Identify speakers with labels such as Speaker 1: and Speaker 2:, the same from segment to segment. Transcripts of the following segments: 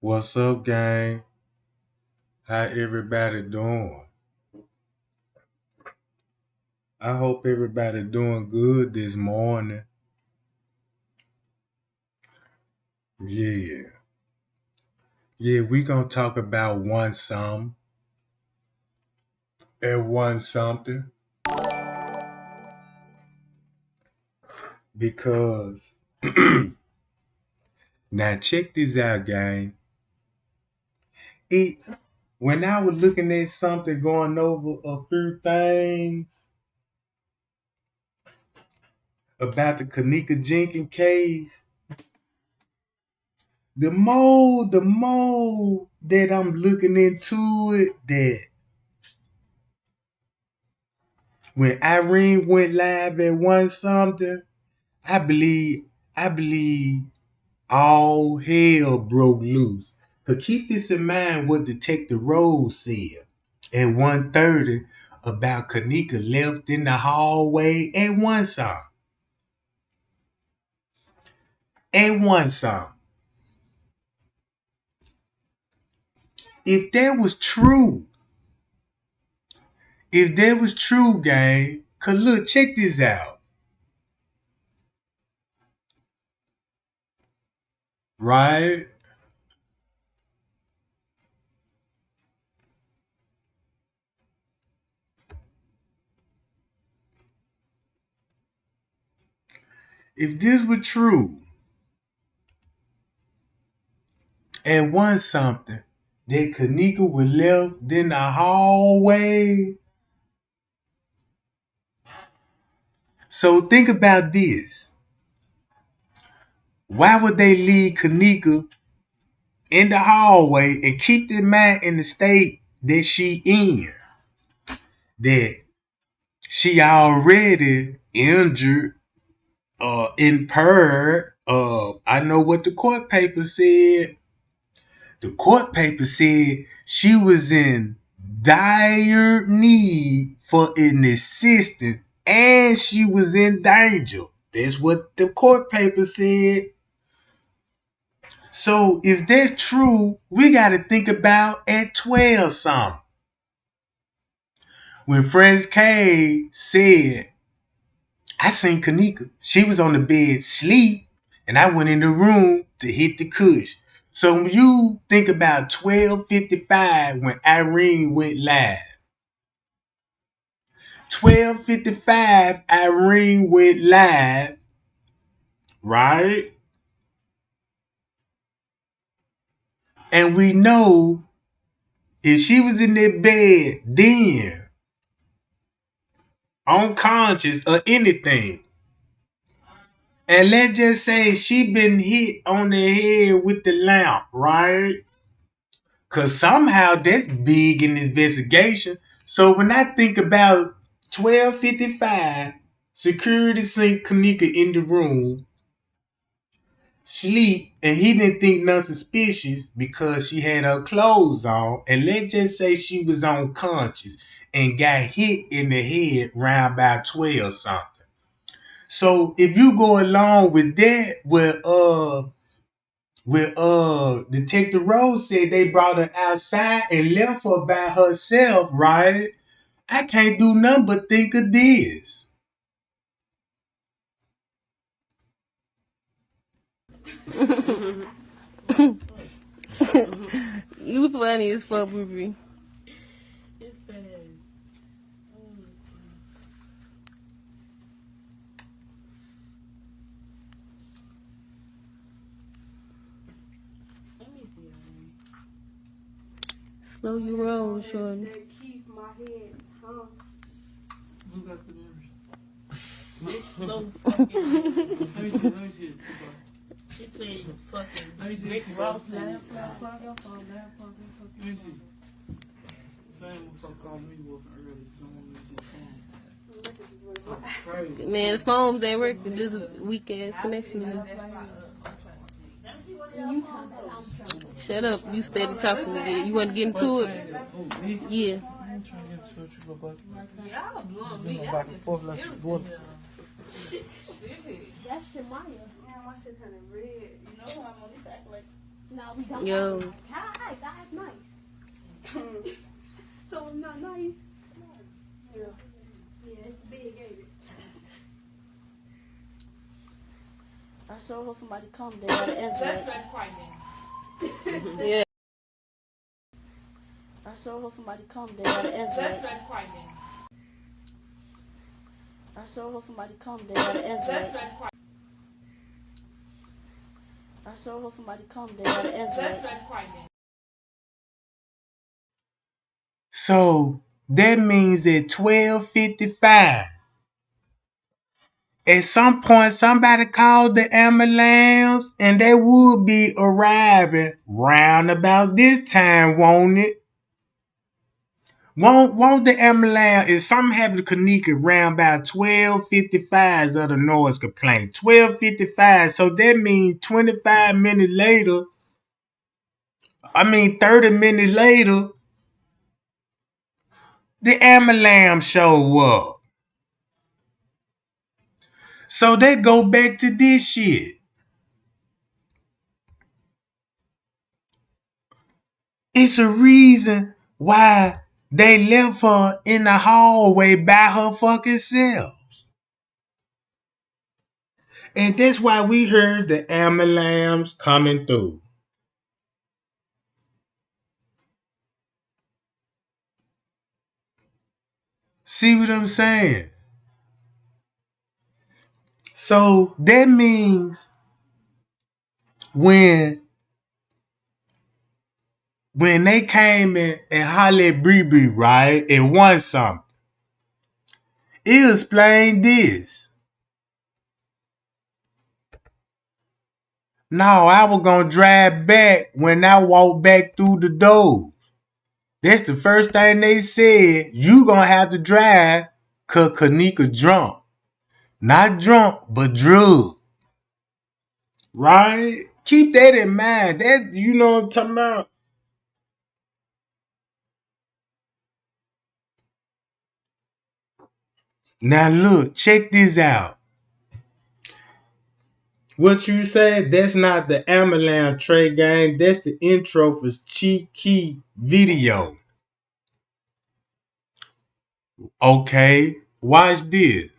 Speaker 1: What's up, gang? How everybody doing? I hope everybody doing good this morning. Yeah. Yeah, we gonna talk about one something and one something because now check this out, gang. It when I was looking at something going over a few things about the Kenneka Jenkins case, the more that I'm looking into it, that when Irene went live at one something, I believe all hell broke loose. But keep this in mind what Detective Rose said at 1:30 about Kenneka left in the hallway at one something. At one something. If that was true, gang, cause look, check this out. Right? If this were true, at one something, that Kenneka was left in the hallway. So think about this. Why would they leave Kenneka in the hallway and keep the man in the state that she in? That she already injured, impaired. I know what the court paper said. The court paper said she was in dire need for an assistant and she was in danger. That's what the court paper said. So if that's true, we got to think about at 12 something. When Friends K said, I seen Kenneka. She was on the bed sleep and I went in the room to hit the cush. So when you think about 12:55 when Irene went live. 12:55 Irene went live, right? And we know if she was in that bed then, unconscious or anything, and let's just say she been hit on the head with the lamp, right? Cause somehow that's big in this investigation. So when I think about 12:55, security seen Kenneka in the room, sleep, and he didn't think nothing suspicious because she had her clothes on. And let's just say she was unconscious and got hit in the head round about 12 something. So if you go along with that, Detective Rose said they brought her outside and left her by herself, right? I can't do nothing but think of this.
Speaker 2: You funny as fuck, Ruby.
Speaker 3: It's bad. Let me see.
Speaker 2: Slow your roll, shorty.
Speaker 3: They keep my head, huh?
Speaker 4: Who got the numbers?
Speaker 3: This slow fucking.
Speaker 4: Let me see.
Speaker 3: She played fucking
Speaker 4: Let me see.
Speaker 3: Rick Ross.
Speaker 4: Let me see. Same motherfucker called me wolf earlier. Don't want me to see the phone. Crazy.
Speaker 2: Man, the phones ain't working. This weak ass connection. Shut up. You steady talking again. You want to get into it? Yeah.
Speaker 4: I'm trying to get to it. You go back.
Speaker 3: Y'all blowing
Speaker 4: You
Speaker 3: me.
Speaker 4: go back and forth like you both.
Speaker 3: That's Shemaya. Man, my shit turning red. You know I'm on this act like. No, we don't.
Speaker 2: Yo.
Speaker 3: Hi, that's nice. So it's not nice. Yeah. Yeah, it's big, ain't it?
Speaker 4: I sure hope somebody come. They got an Android.
Speaker 2: Yeah.
Speaker 4: I sure hope somebody come. They got an Android. I sure hope somebody come. They got an Android. I sure hope somebody come. They got an Android.
Speaker 1: So that means at 12:55, at some point somebody called the ambulance and they would be arriving round about this time, won't it? Won't the ambulance, if something happened to Kenneka around about 12:55 of the noise complaint. 12:55. So that means 25 minutes later, 30 minutes later, the ambulance show up. So they go back to this shit. It's a reason why they left her in the hallway by her fucking self. And that's why we heard the ambulance coming through. See what I'm saying? So that means when they came in and hollered at Bree, right, and won something, it explained this. No, I was gonna drive back when I walked back through the doors. That's the first thing they said. You gonna have to drive cause Kenneka drunk. Not drunk, but drugged. Right? Keep that in mind. That, you know what I'm talking about? Now look, check this out. What you said, that's not the ambulance Trey gang. That's the intro for Cheap Key video. Okay, watch this.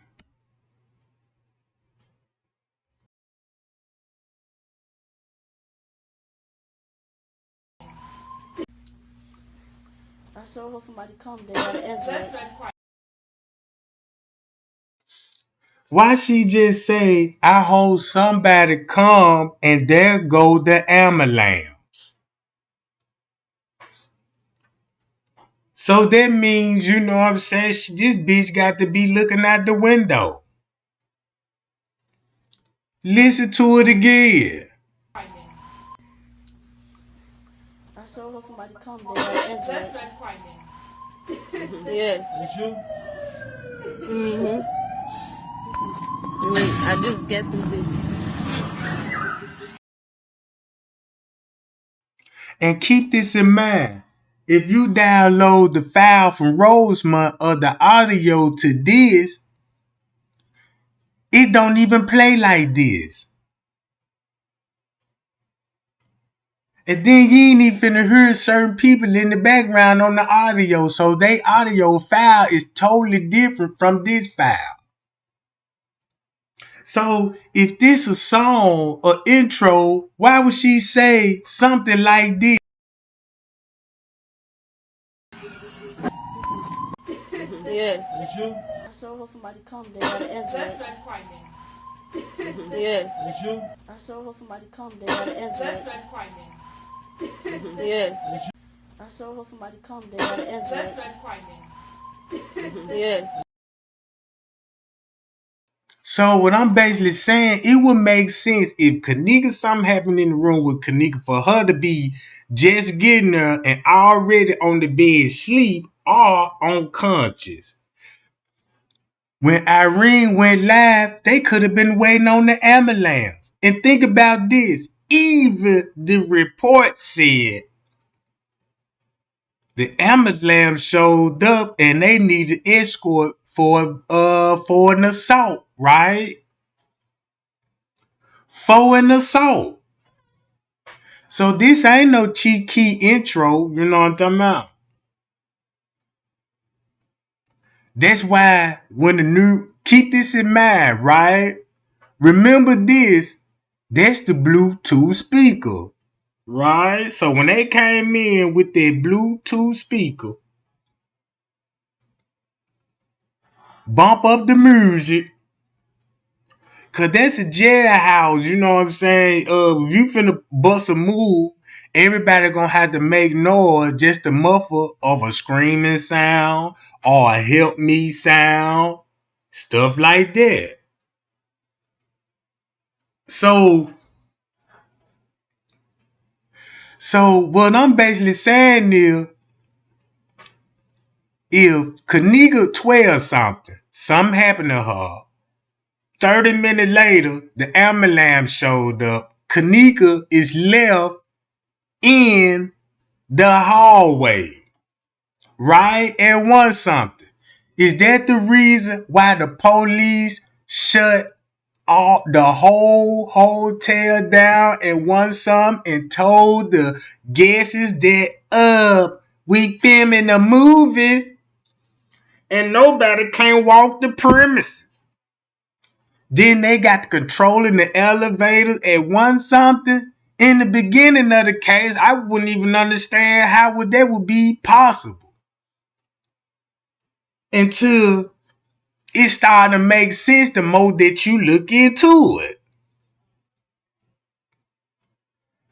Speaker 4: I sure hope somebody come. They got an Android.
Speaker 1: Why she just say, I hope somebody come and there go the ambulance? So that means, you know what I'm saying, this bitch got to be looking out the window. Listen to it again.
Speaker 4: I sure hope somebody come. They got an Android.
Speaker 2: Yeah.
Speaker 1: That's you?
Speaker 2: Mm-hmm. Wait, I just get through this.
Speaker 1: And keep this in mind. If you download the file from Rosemont or the audio to this, it don't even play like this. And then you ain't even finna hear certain people in the background on the audio. So they audio file is totally different from this file. So if this a song or intro, why would she say something like this?
Speaker 2: Yeah.
Speaker 1: That's you?
Speaker 4: I sure hope somebody come. They got an Android.
Speaker 2: Yeah.
Speaker 1: That's you?
Speaker 4: I sure hope somebody come. They got an Android.
Speaker 2: Yeah.
Speaker 4: I sure hope somebody come. They got an Android.
Speaker 2: Yeah.
Speaker 1: So what I'm basically saying, it would make sense if Kenneka, something happened in the room with Kenneka, for her to be just getting her and already on the bed sleep or unconscious. When Irene went live, they could have been waiting on the ambulance. And think about this. Even the report said the ambulance showed up and they needed escort for an assault, right? For an assault. So this ain't no cheat key intro, you know what I'm talking about? That's why when the new, keep this in mind, right? Remember this, that's the Bluetooth speaker, right? So when they came in with their Bluetooth speaker, bump up the music, cause that's a jailhouse, you know what I'm saying? If you finna bust a move, everybody gonna have to make noise just to muffle of a screaming sound or a help me sound, stuff like that. So, so what I'm basically saying is, if Kenneka 12 something happened to her, 30 minutes later, the ambulance showed up. Kenneka is left in the hallway, right? And want something. Is that the reason why the police shut all the whole hotel down and won some and told the guests that we filming a movie and nobody can walk the premises? Then they got to controlling the elevators and won something. In the beginning of the case, I wouldn't even understand how that would be possible until it started to make sense the more that you look into it.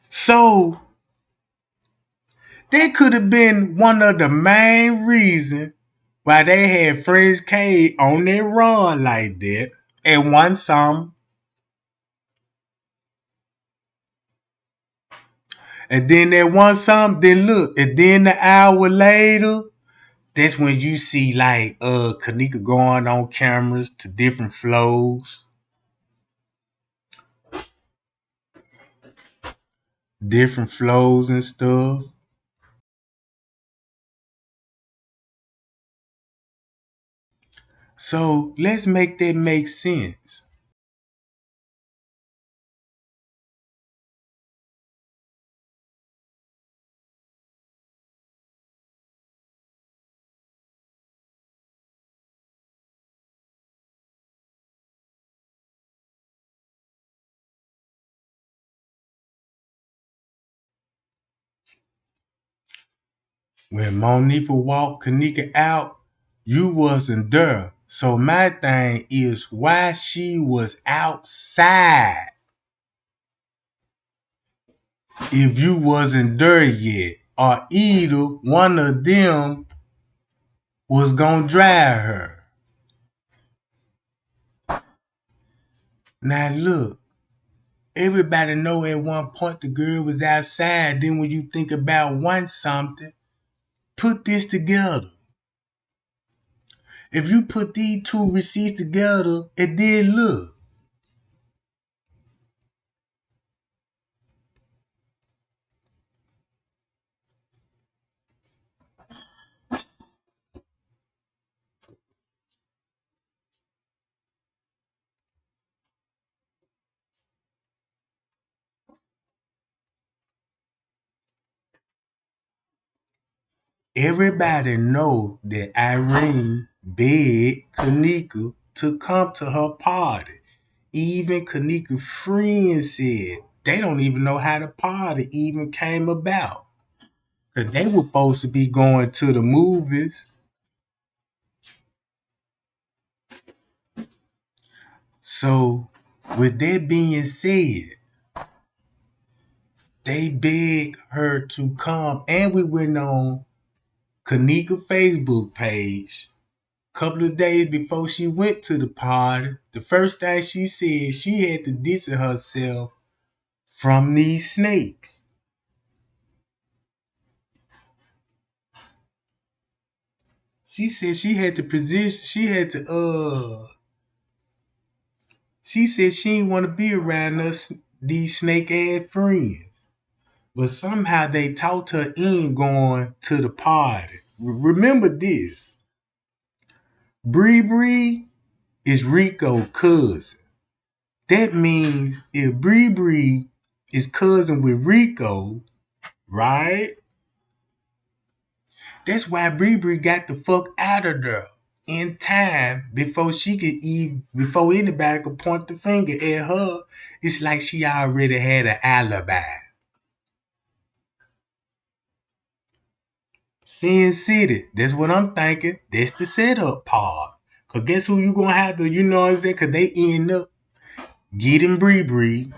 Speaker 1: So that could have been one of the main reasons why they had Friends K on their run like that and won some. And then they won some. Then look, and then an hour later, that's when you see like Kenneka going on cameras to different flows, and stuff. So let's make that make sense. When Monifa walked Kenneka out, you wasn't there. So my thing is why she was outside if you wasn't there yet. Or either one of them was gonna drive her. Now look, everybody know at one point the girl was outside. Then when you think about one something, put this together. If you put these two receipts together, and then look, everybody know that Irene begged Kenneka to come to her party. Even Kenneka's friends said they don't even know how the party even came about. Cause they were supposed to be going to the movies. So with that being said, they begged her to come, and we went on Kenneka Facebook page. Couple of days before she went to the party, the first thing she said, she had to distance herself from these snakes. She said she had to position, she said she didn't want to be around us, these snake ass friends. But somehow they talked her in going to the party. Remember this, Bree Bree is Rico's cousin. That means if Bree Bree is cousin with Rico, right? That's why Bree got the fuck out of there in time before she could even before anybody could point the finger at her. It's like she already had an alibi. Sin City. That's what I'm thinking. That's the setup part. Cause guess who you gonna have to, you know what I'm saying? Cause they end up getting Bree.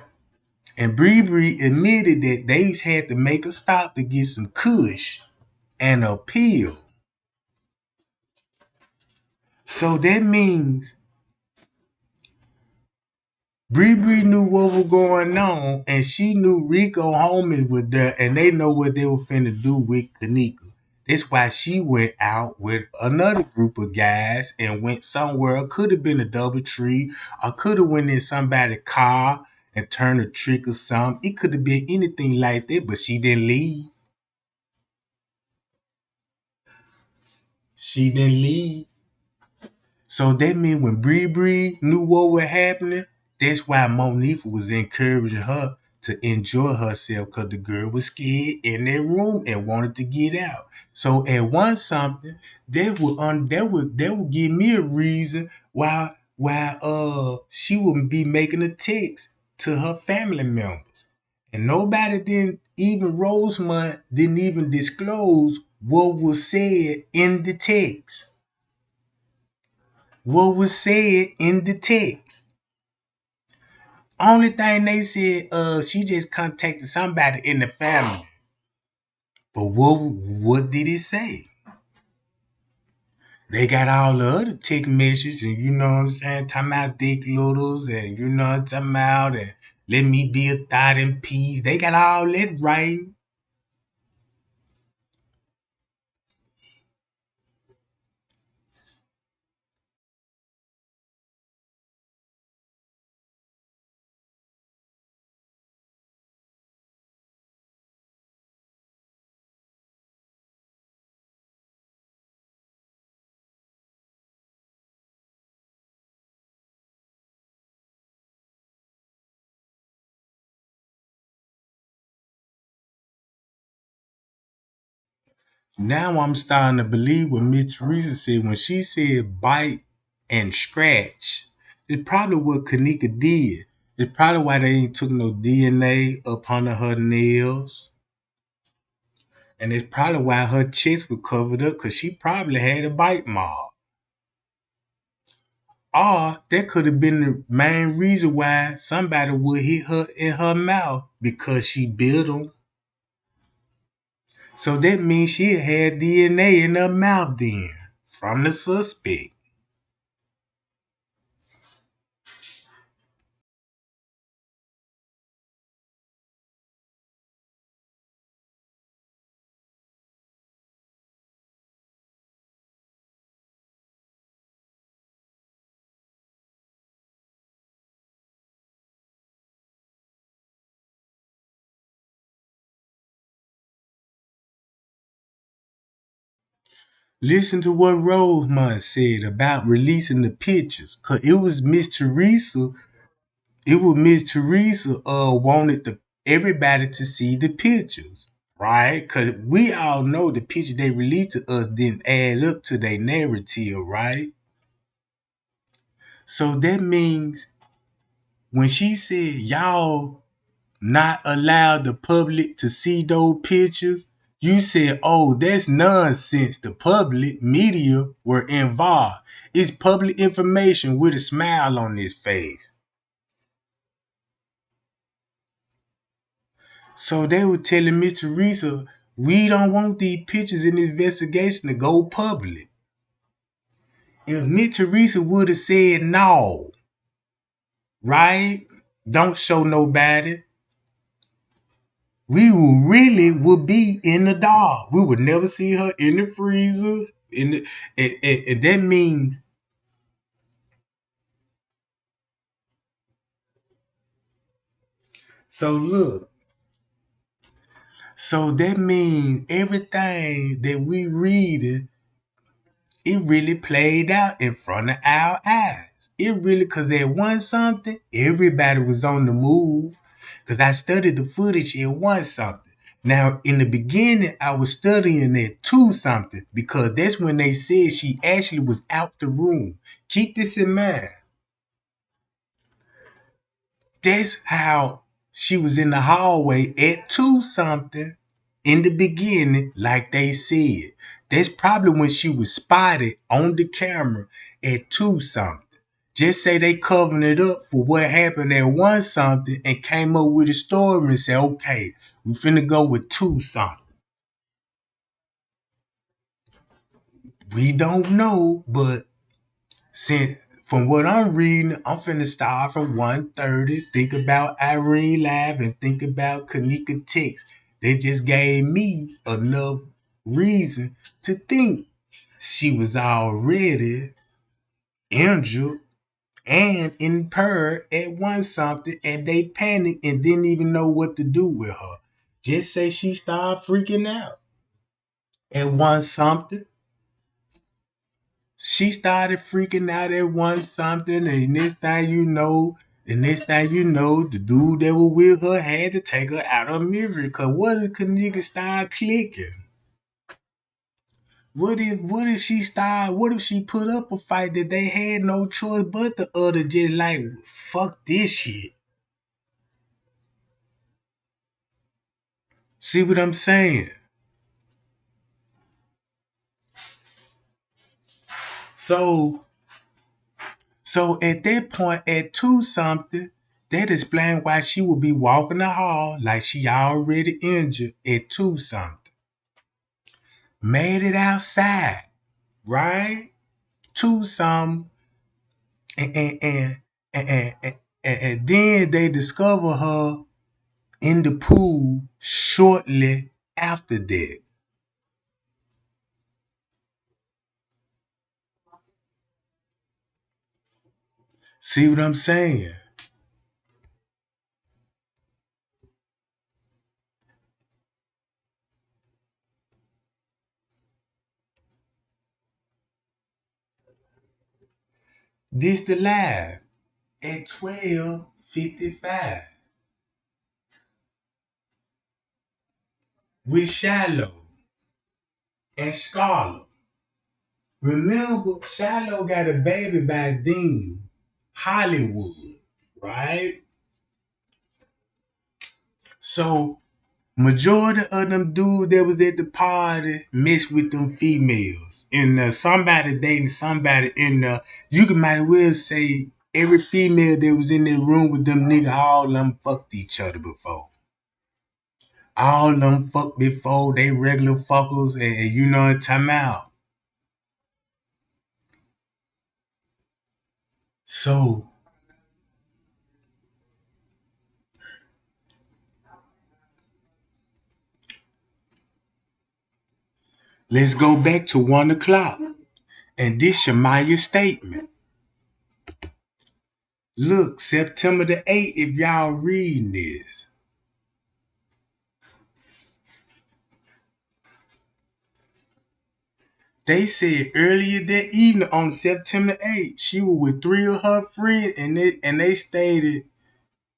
Speaker 1: And Bree admitted that they had to make a stop to get some kush and a pill. So that means Bree knew what was going on, and she knew Rico homies were there, and they know what they were finna do with Kenneka. That's why she went out with another group of guys and went somewhere. Could have been a double tree, or could have went in somebody's car and turned a trick or something. It could have been anything like that, but she didn't leave. She didn't leave. So that means when Bree knew what was happening, that's why Monifa was encouraging her to enjoy herself because the girl was scared in that room and wanted to get out. So at one something, that would give me a reason why she wouldn't be making a text to her family members. And nobody didn't even Rosemont didn't even disclose what was said in the text. What was said in the text. Only thing they said, she just contacted somebody in the family. But what did it say? They got all the other text messages, and you know what I'm saying, talking about dick littles, and you know what I'm talking about, and let me be a thought in peace. They got all that right. Now I'm starting to believe what Miss Teresa said when she said bite and scratch. It's probably what Kenneka did. It's probably why they ain't took no DNA up under her nails. And it's probably why her chest was covered up because she probably had a bite mark. Or that could have been the main reason why somebody would hit her in her mouth because she bit them. So that means she had DNA in her mouth then from the suspect. Listen to what Rosemont said about releasing the pictures. Cause it was Miss Teresa. It was Miss Teresa wanted everybody to see the pictures. Right? Cause we all know the picture they released to us didn't add up to their narrative, right? So that means when she said y'all not allow the public to see those pictures, you said, oh, that's nonsense. The public media were involved. It's public information with a smile on his face. So they were telling Miss Teresa, we don't want these pictures in the investigation to go public. If Miss Teresa would have said no, right? Don't show nobody. We would be in the dark. We would never see her in the freezer. And that means so look. So that means everything that we read, it really played out in front of our eyes. It really, cause at one something, everybody was on the move. because I studied the footage at 1 something. Now, in the beginning, I was studying at 2 something because that's when they said she actually was out the room. Keep this in mind. That's how she was in the hallway at 2 something in the beginning, like they said. That's probably when she was spotted on the camera at 2 something. Just say they covering it up for what happened at 1 something and came up with a story and said, okay, we finna go with 2 something. We don't know, but since from what I'm reading, I'm finna start from 130, think about Irene Live and think about Kenneka Text. They just gave me enough reason to think she was already injured and impaired at 1 something, and they panicked and didn't even know what to do with her. Just say she started freaking out at 1 something. She started freaking out at 1 something, and the next thing you know, the dude that was with her had to take her out of misery. Cause what if Kenneka start clicking? What if she put up a fight that they had no choice but the other just like fuck this shit? See what I'm saying? So so at that point at 2 something, that explained why she would be walking the hall like she already injured at 2 something. Made it outside, right? 2 something, and and then they discover her in the pool shortly after that. See what I'm saying? This the live at 12:55 with Shiloh and Scarlett. Remember, Shiloh got a baby by Dean Hollywood, right? So majority of them dudes that was at the party mixed with them females. And somebody dating somebody in you can might as well say every female that was in the room with them niggas, all of them fucked each other before. All of them fucked before, they regular fuckers, and you know what I'm talking about. So let's go back to 1 o'clock. And this Shemaya's statement. Look, September the 8th, if y'all reading this. They said earlier that evening on September 8th, she was with 3 of her friends, and they stated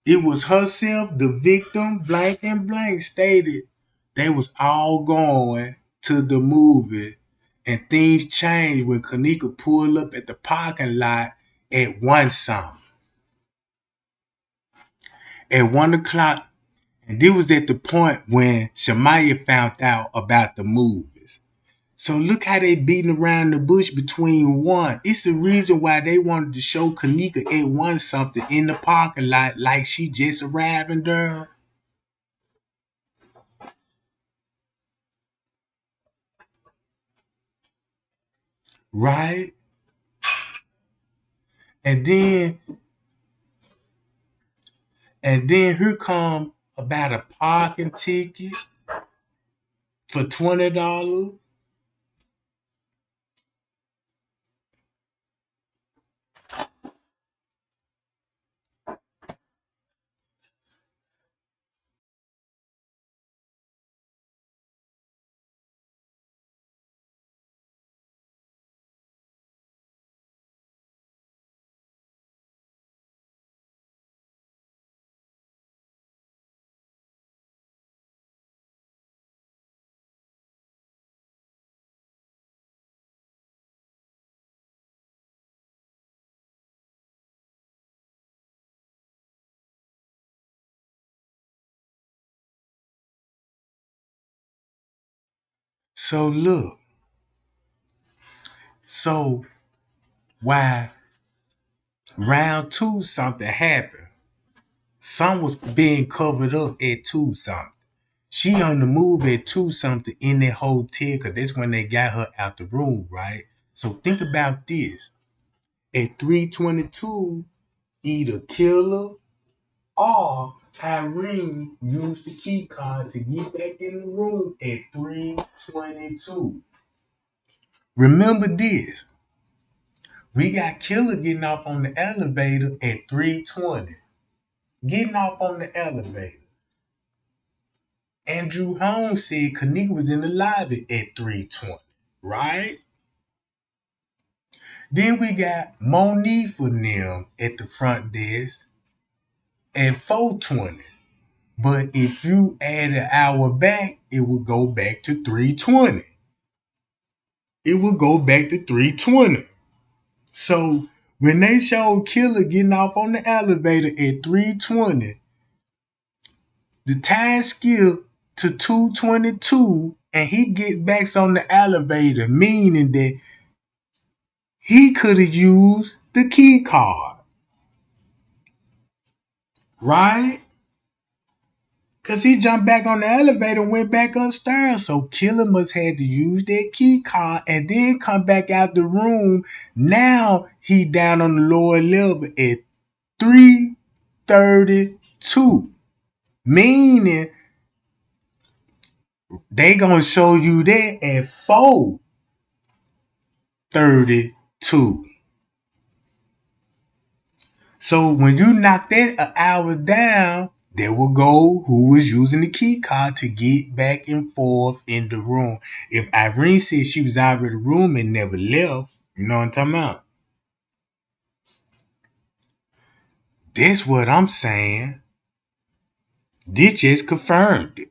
Speaker 1: it was herself, the victim, blank and blank, stated they was all going to the movie, and things changed when Kenneka pulled up at the parking lot at 1 something. At 1 o'clock, and this was at the point when Shemaya found out about the movies. So look how they beating around the bush between one. It's the reason why they wanted to show Kenneka at 1 something in the parking lot like she just arrived in there. Right? And then here come about a parking ticket for $20. So look, so why round two something happened. Some was being covered up at two something. She on the move at two something in that hotel because that's when they got her out the room, right? So think about this. At 3:22, either Killer or Irene used the key card to get back in the room at 3:22. Remember this. We got Killer getting off on the elevator at 3:20. Getting off on the elevator. Andrew Holmes said Kenneka was in the lobby at 3:20, right? Then we got Monique for them at the front desk at 4:20. But if you add an hour back, it would go back to 3:20. It would go back to 3:20. So when they showed Killer getting off on the elevator at 3:20, the time skipped to 2:22 and he get back on the elevator, meaning that he could have used the key card, right? Cause he jumped back on the elevator and went back upstairs. So Killer must had to use that key card and then come back out the room. Now he down on the lower level at 3:32. Meaning they gonna show you that at 4:32. So when you knock that an hour down, there will go who was using the key card to get back and forth in the room. If Irene said she was out of the room and never left, you know what I'm talking about? That's what I'm saying. This just confirmed it.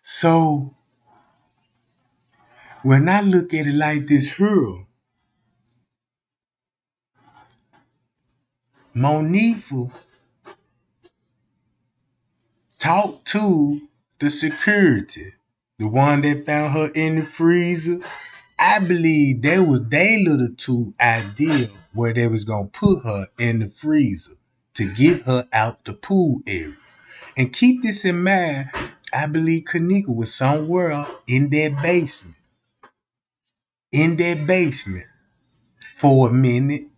Speaker 1: So when I look at it like this here, Monifa talked to the security, the one that found her in the freezer. I believe that was their little two idea where they was gonna put her in the freezer to get her out the pool area. And keep this in mind, I believe Kenneka was somewhere in that basement for a minute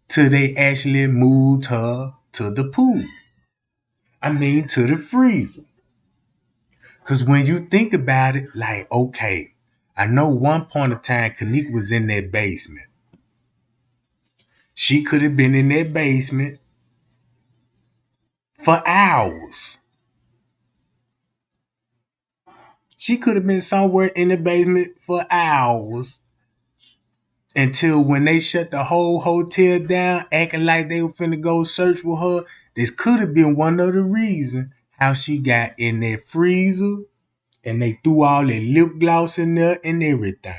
Speaker 1: till they actually moved her to the pool. I mean to the freezer. Cause when you think about it, like, okay, I know one point of time Kenneka was in that basement. She could have been in that basement for hours. She could have been somewhere in the basement for hours until when they shut the whole hotel down, acting like they were finna go search for her. This could have been one of the reasons how she got in that freezer and they threw all that lip gloss in there and everything.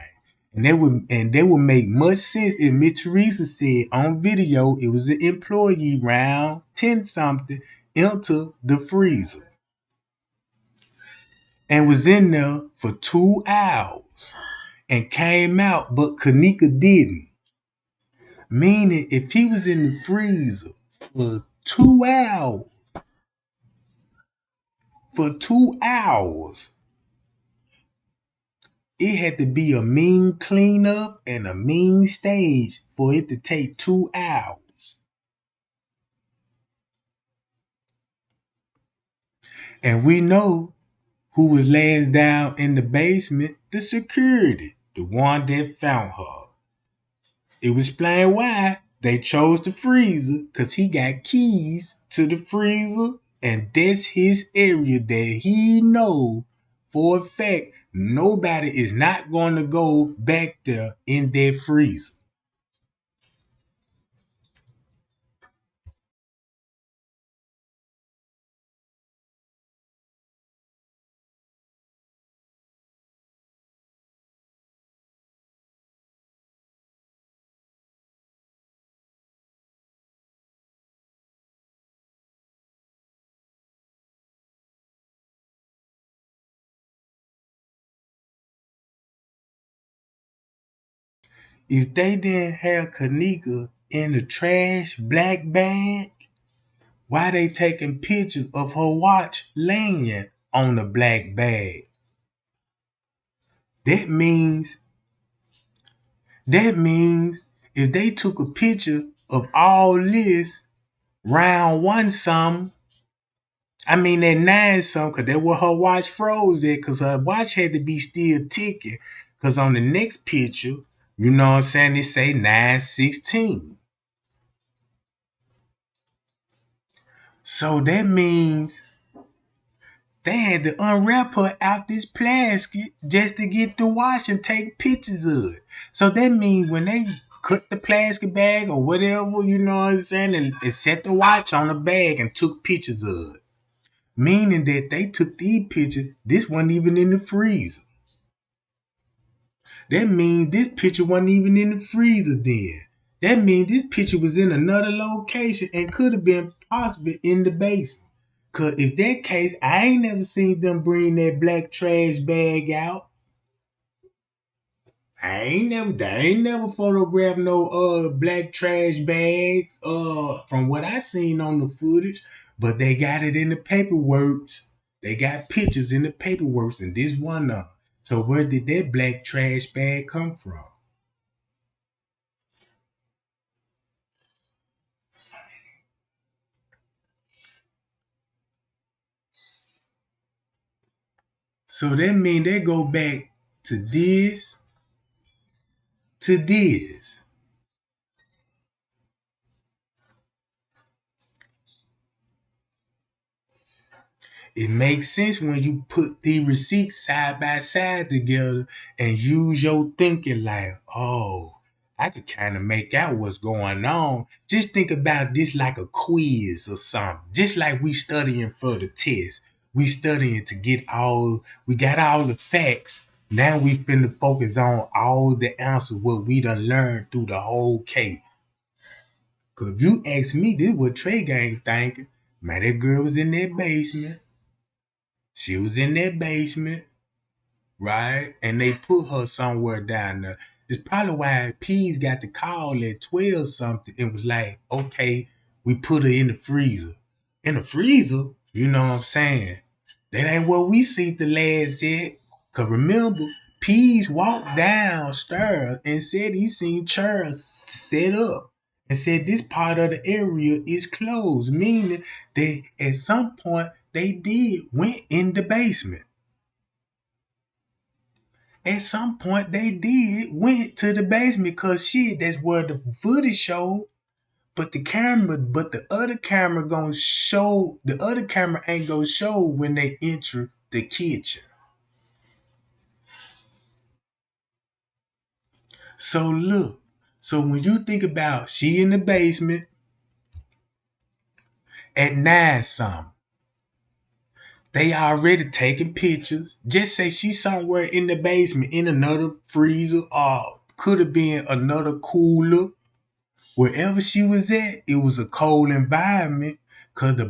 Speaker 1: And they would make much sense if Miss Teresa said on video it was an employee round 10 something into the freezer and was in there for 2 hours and came out, but Kenneka didn't. Meaning, if he was in the freezer for 2 hours, it had to be a mean cleanup and a mean stage for it to take 2 hours. And we know who was laying down in the basement, the security, the one that found her. It was explained why they chose the freezer, because he got keys to the freezer And that's his area that he know for a fact nobody is not going to go back there in that freezer. If they didn't have Kenneka in the trash black bag, why they taking pictures of her watch laying on the black bag? That means that means if they took a picture of all this round one some, I mean that nine some, cause that where her watch froze at, cause her watch had to be still ticking. Cause on the next picture, you know what I'm saying, they say 9:16. So that means they had to unwrap her out this plastic just to get the watch and take pictures of it. So that means when they cut the plastic bag or whatever, you know what I'm saying, and set the watch on the bag and took pictures of it. Meaning that they took these pictures, this wasn't even in the freezer. That means this picture wasn't even in the freezer then. That means this picture was in another location and could have been possibly in the basement. Cause if that case, I ain't never seen them bring that black trash bag out. They ain't never photographed no black trash bags from what I seen on the footage, but they got it in the paperwork. They got pictures in the paperwork, and this one so where did that black trash bag come from? So that mean they go back to this, to this. It makes sense when you put the receipts side by side together and use your thinking like, oh, I could kind of make out what's going on. Just think about this like a quiz or something. Just like we studying for the test. We studying to get we got all the facts. Now we finna focus on all the answers, what we done learned through the whole case. Cause if you ask me, this what Trey Gang thinking. Man, that girl was in that basement. She was in that basement, right? And they put her somewhere down there. It's probably why P's got the call at 12 something and was like, okay, we put her in the freezer. In the freezer? You know what I'm saying? That ain't what we see the last yet. Cause remember, P's walked downstairs and said he seen chairs set up and said this part of the area is closed, meaning that at some point they did went in the basement. At some point they did went to the basement because shit, that's where the footage showed. But the other camera gonna show, the other camera ain't gonna show when they enter the kitchen. So look, so when you think about she in the basement at 9 something, they already taking pictures. Just say she's somewhere in the basement in another freezer or could have been another cooler. Wherever she was at, it was a cold environment because uh the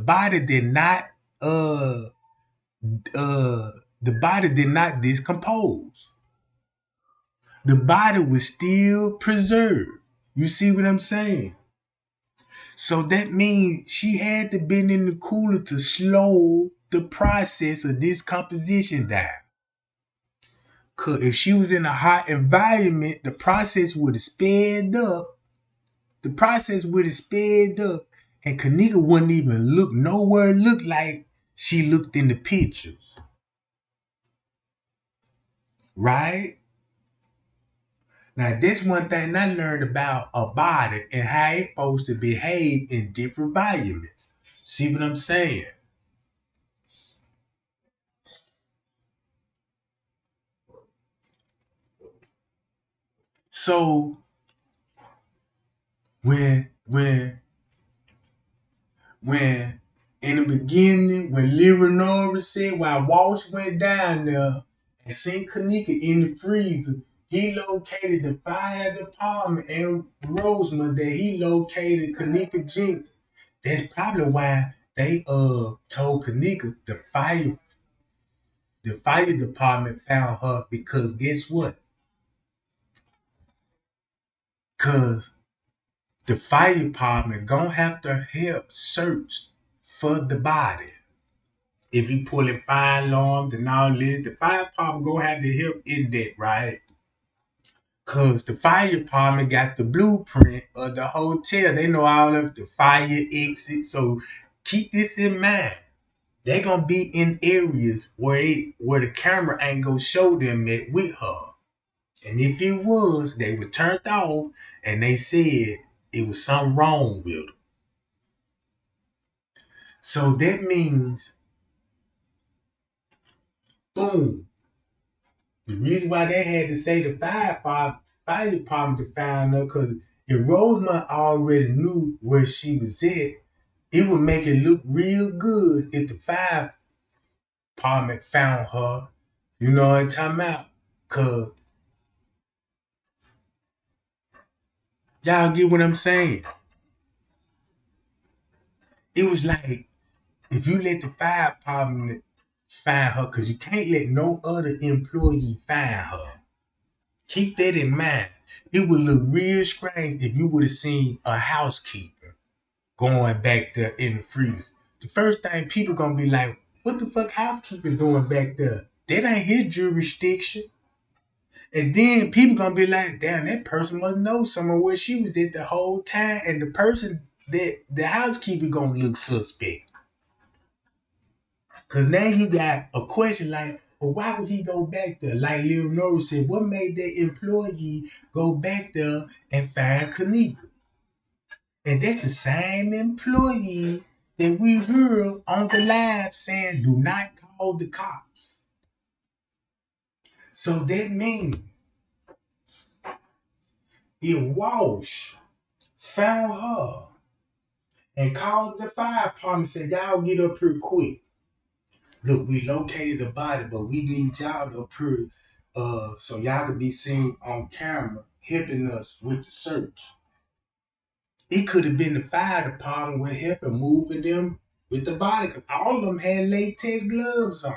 Speaker 1: body did not decompose. The body was still preserved. You see what I'm saying? So that means she had to been in the cooler to slow the process of decomposition down. Cause if she was in a hot environment, the process would have sped up. The process would have sped up, and Kenneka wouldn't even look like she looked in the pictures, right? Now, that's one thing I learned about a body and how it's supposed to behave in different environments. See what I'm saying? So when in the beginning, when Leonora said while Walsh went down there and seen Kenneka in the freezer, he located the fire department and Rosemond that he located Kenneka Jenkins. That's probably why they told Kenneka the fire department found her because guess what? Cause the fire department gonna have to help search for the body. If you pulling fire alarms and all this, the fire department gonna have to help in that, right? Cause the fire department got the blueprint of the hotel. They know all of the fire exits. So keep this in mind. They gonna be in areas where the camera ain't gonna show them it with her. And if it was, they were turned off and they said it was something wrong with them. So that means, boom. The reason why they had to say the fire department to find her, because if Rosemont already knew where she was at, it would make it look real good if the fire department found her. You know what I'm talking about? Because y'all get what I'm saying? It was like, if you let the fire department find her, because you can't let no other employee find her. Keep that in mind. It would look real strange if you would have seen a housekeeper going back there in the freezer. The first thing people gonna be like, what the fuck housekeeper doing back there? That ain't his jurisdiction. And then people gonna be like, damn, that person must know somewhere where she was at the whole time. And the person that the housekeeper gonna look suspect. Cause now you got a question like, well, why would he go back there? Like Leonora said, what made that employee go back there and find Kenneka? And that's the same employee that we heard on the live saying, do not call the cops. So that means if Walsh found her and called the fire department and said, y'all get up here quick. Look, we located the body, but we need y'all to up here so y'all can be seen on camera helping us with the search. It could have been the fire department with helping moving them with the body because all of them had latex gloves on.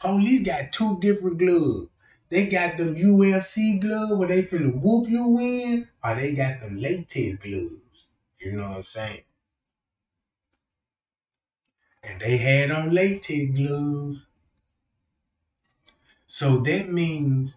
Speaker 1: Police got two different gloves. They got them UFC gloves where they finna whoop you in, or they got them latex gloves. You know what I'm saying? And they had on latex gloves. So that means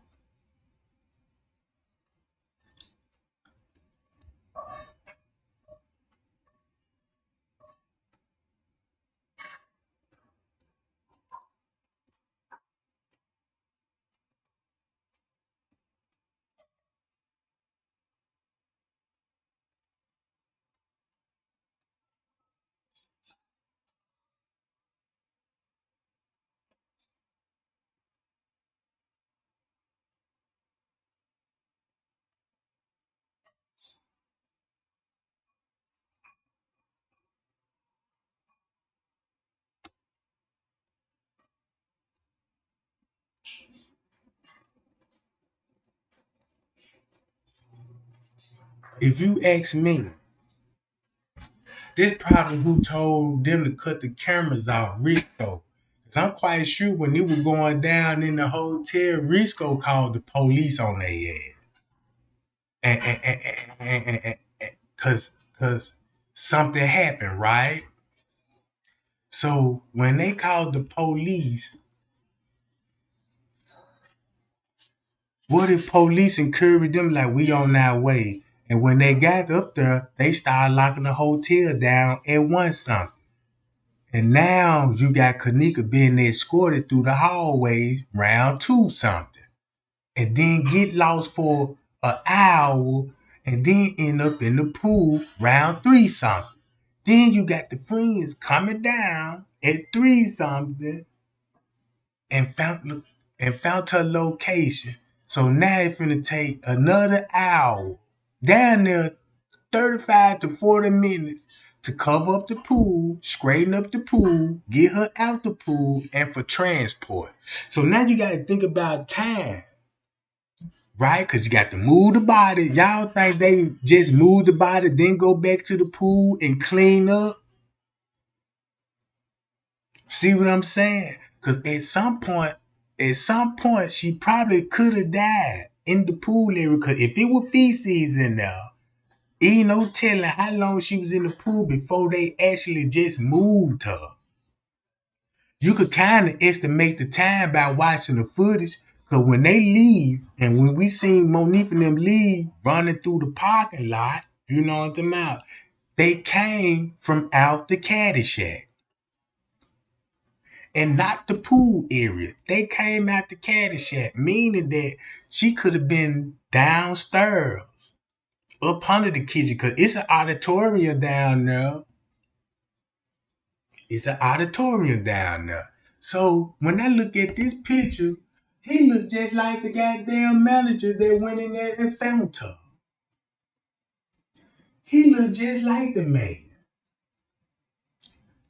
Speaker 1: if you ask me, this probably who told them to cut the cameras off, Risco. Cause I'm quite sure when it was going down in the hotel, Risco called the police on their ass. Cause something happened, right? So when they called the police, what if police encouraged them like we on our way? And when they got up there, they started locking the hotel down at one something. And now you got Kenneka being escorted through the hallways round two something. And then get lost for an hour and then end up in the pool round three something. Then you got the friends coming down at three something and found her location. So now it's finna take another hour, down there 35 to 40 minutes to cover up the pool, straighten up the pool, get her out the pool, and for transport. So now you got to think about time, right? Because you got to move the body. Y'all think they just move the body, then go back to the pool and clean up? See what I'm saying? Because at some point, she probably could have died in the pool area. Because if it were feces in there, ain't no telling how long she was in the pool before they actually just moved her. You could kind of estimate the time by watching the footage. Because when they leave, and when we seen Monique and them leave running through the parking lot, you know what I'm talking about, they came from out the caddy shack. And not the pool area. They came out the caddy shack, meaning that she could have been downstairs, up under the kitchen, because it's an auditorium down there. It's an auditorium down there. So when I look at this picture, he looked just like the goddamn manager that went in there and found her. He looked just like the man.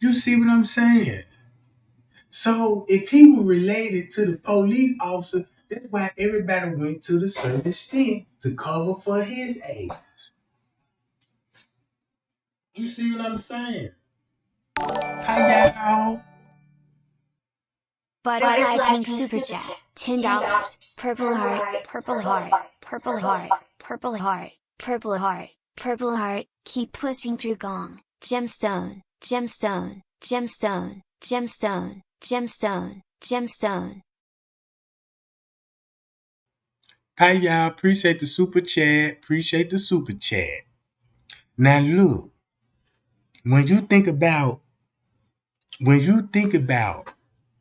Speaker 1: You see what I'm saying? So if he was related to the police officer, that's why everybody went to the certain extent to cover for his ass. You see what I'm saying? Hi y'all.
Speaker 3: Butterfly Pink Super Chat, $10. Purple Heart, Purple Heart, Purple Heart, Purple Heart, Purple Heart, Purple Heart, keep pushing through Gong, Gemstone, Gemstone, Gemstone, Gemstone, Gemstone, Gemstone.
Speaker 1: Hi y'all. Appreciate the super chat. Appreciate the super chat. Now look, when you think about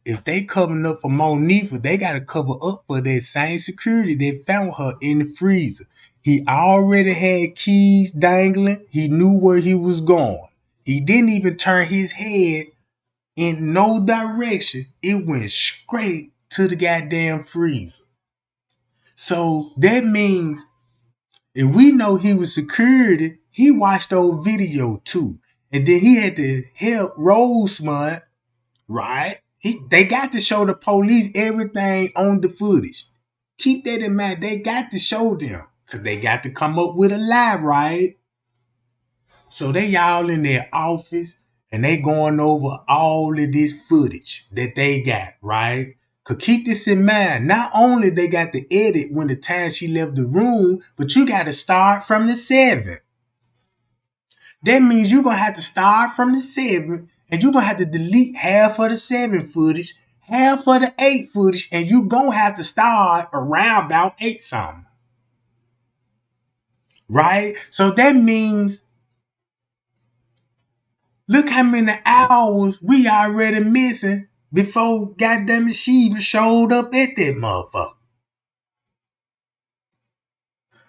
Speaker 1: if they covering up for Monifa, they gotta cover up for that same security that found her in the freezer. He already had keys dangling. He knew where he was going. He didn't even turn his head in no direction. It went straight to the goddamn freezer. So that means if we know he was security, he watched those video too. And then he had to help Rosemont, right? They got to show the police everything on the footage. Keep that in mind. They got to show them. Because they got to come up with a lie, right? So they all in their office and they going over all of this footage that they got, right? Cause keep this in mind, not only they got the edit when the time she left the room, but you got to start from the 7th. That means you're gonna have to start from the 7th and you're gonna have to delete half of the 7 footage, half of the 8 footage, and you gonna have to start around about 8 something. Right? So that means look how many hours we already missing before goddamn it she even showed up at that motherfucker.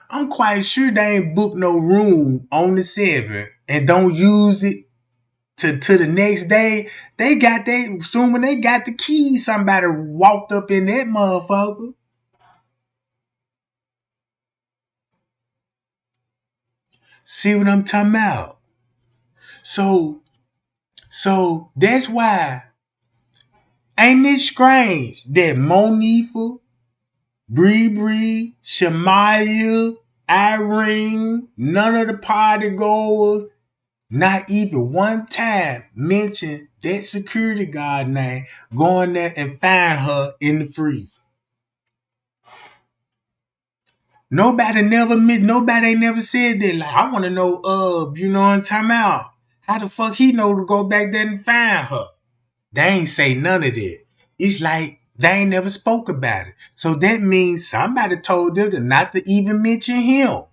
Speaker 1: I'm quite sure they ain't booked no room on the 7th and don't use it to the next day. They got that, assuming they got the keys, somebody walked up in that motherfucker. See what I'm talking about? So that's why ain't it strange that Monifa, Bree, Shamaya, Irene, none of the party goers, not even one time mentioned that security guard name going there and find her in the freezer. Nobody ain't never said that. Like, I want to know, you know what I'm talking about? How the fuck he know to go back there and find her? They ain't say none of that. It's like they ain't never spoke about it. So that means somebody told them to not to even mention him.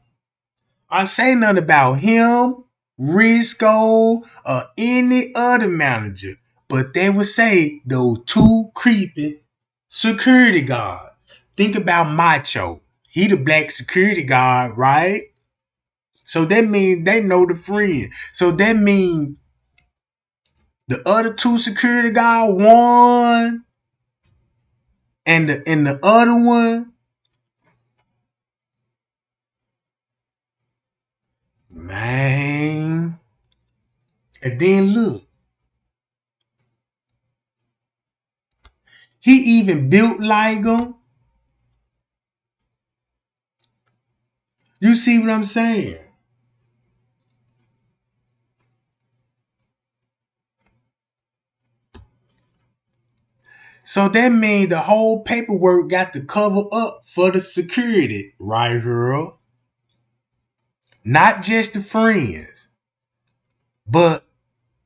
Speaker 1: Or say nothing about him, Risco, or any other manager. But they would say those two creepy security guards. Think about Macho. He the black security guard, right? So that means they know the friend. So that means the other two security guard, one and the other one, Man. And then look. He even built like them. You see what I'm saying? So that means the whole paperwork got to cover up for the security, right, girl? Not just the friends, but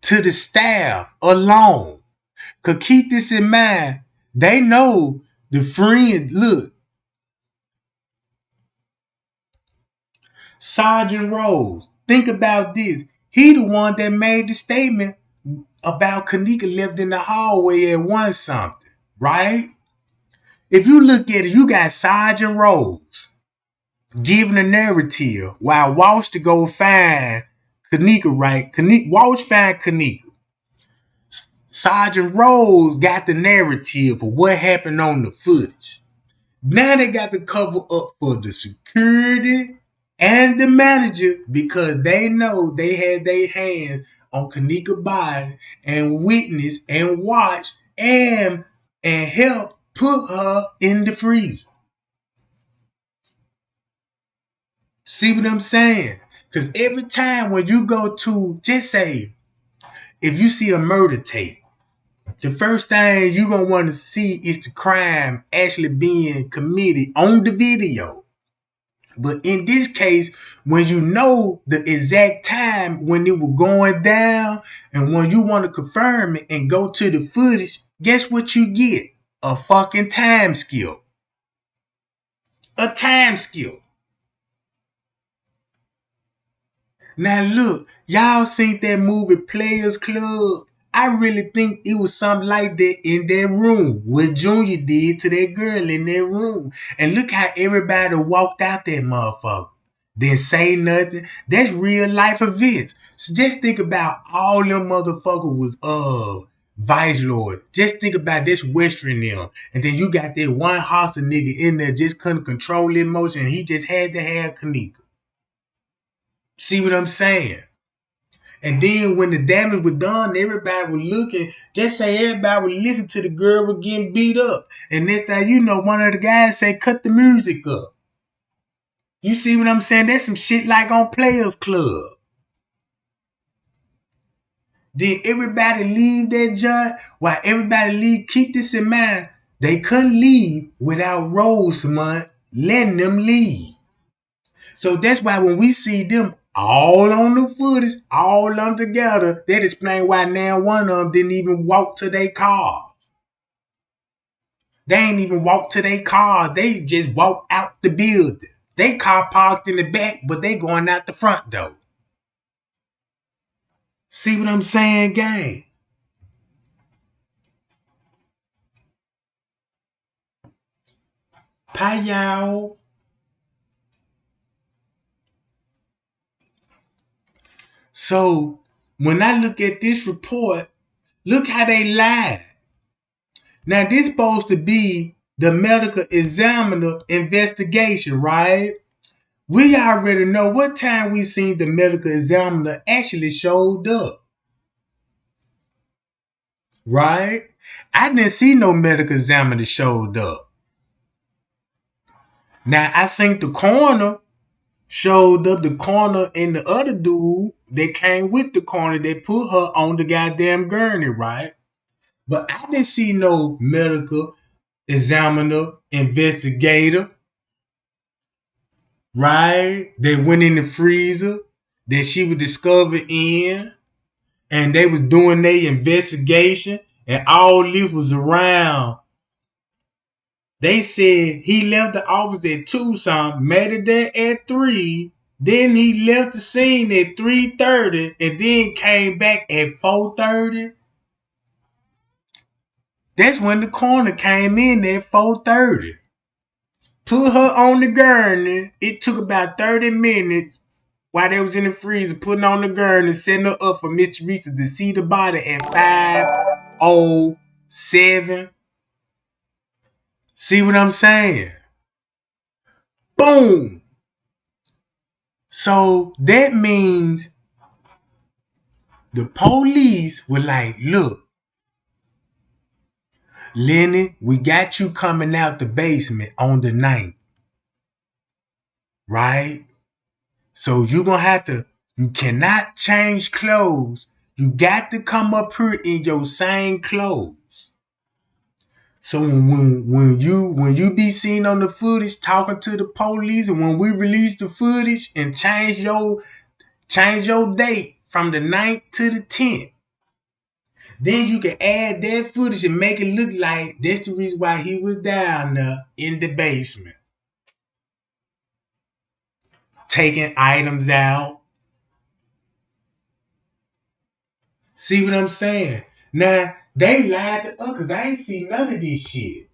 Speaker 1: to the staff alone. Cause keep this in mind, they know the friend, look, Sergeant Rose, think about this. He the one that made the statement about Kenneka left in the hallway at one something, right? If you look at it, you got Sergeant Rose giving a narrative while Walsh to go find Kenneka, right? Walsh find Kenneka. Sergeant Rose got the narrative of what happened on the footage. Now they got to cover up for the security and the manager because they know they had their hands on Kenneka body and witness and watch and help put her in the freezer. See what I'm saying? Because every time when you go to, just say, if you see a murder tape, the first thing you're going to want to see is the crime actually being committed on the video. But in this case, when you know the exact time when it was going down and when you want to confirm it and go to the footage, guess what you get? A fucking time skill. A time skill. Now look, y'all seen that movie Players Club? I really think it was something like that in that room. What Junior did to that girl in that room. And look how everybody walked out that motherfucker. Didn't say nothing. That's real life events. So just think about all them motherfuckers was Vice Lord. Just think about this Western them. And then you got that one hostile nigga in there just couldn't control emotion. He just had to have Kenneka. See what I'm saying? And then when the damage was done, everybody was looking. Just say everybody would listen to the girl was getting beat up. And next thing you know, one of the guys say, cut the music up. You see what I'm saying? That's some shit like on Players Club. Then everybody leave that joint. While everybody leave, keep this in mind. They couldn't leave without Rosemont letting them leave. So that's why when we see them all on the footage, all of them together, that explain why now one of them didn't even walk to their cars. They ain't even walk to their cars. They just walked out the building. They car parked in the back, but they going out the front door. See what I'm saying, gang? Bye, y'all. So when I look at this report, look how they lied. Now this supposed to be the medical examiner investigation, right? We already know what time we seen the medical examiner actually showed up. Right? I didn't see no medical examiner showed up. Now I seen the coroner showed up, the coroner and the other dude that came with the coroner that put her on the goddamn gurney, right? But I didn't see no medical examiner, investigator, right? That went in the freezer that she was discovered in, and they was doing their investigation, and all this was around. They said he left the office at 2 something, made it there at 3. Then he left the scene at 3:30 and then came back at 4:30. That's when the coroner came in at 4:30. Put her on the gurney. It took about 30 minutes while they was in the freezer, putting on the gurney, setting her up for Mr. Reese to see the body at 5:07. See what I'm saying? Boom. So that means the police were like, look, Lenny, we got you coming out the basement on the ninth, right? So you gonna have to, you cannot change clothes. You got to come up here in your same clothes. So when you be seen on the footage talking to the police, and when we release the footage and change your date from the 9th to the 10th, then you can add that footage and make it look like that's the reason why he was down there in the basement, taking items out. See what I'm saying? Now, they lied to us because I ain't seen none of this shit.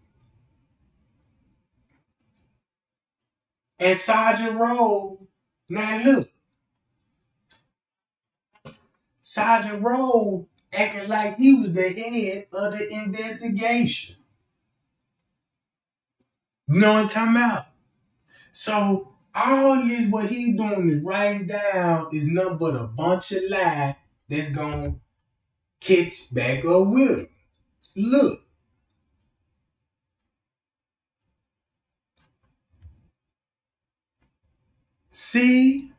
Speaker 1: And Sergeant Rowe, now look, Sergeant Rowe acting like he was the head of the investigation. You know what I'm talking about? So all this what he doing is writing down is nothing but a bunch of lies that's gonna catch back up with him. Look, see,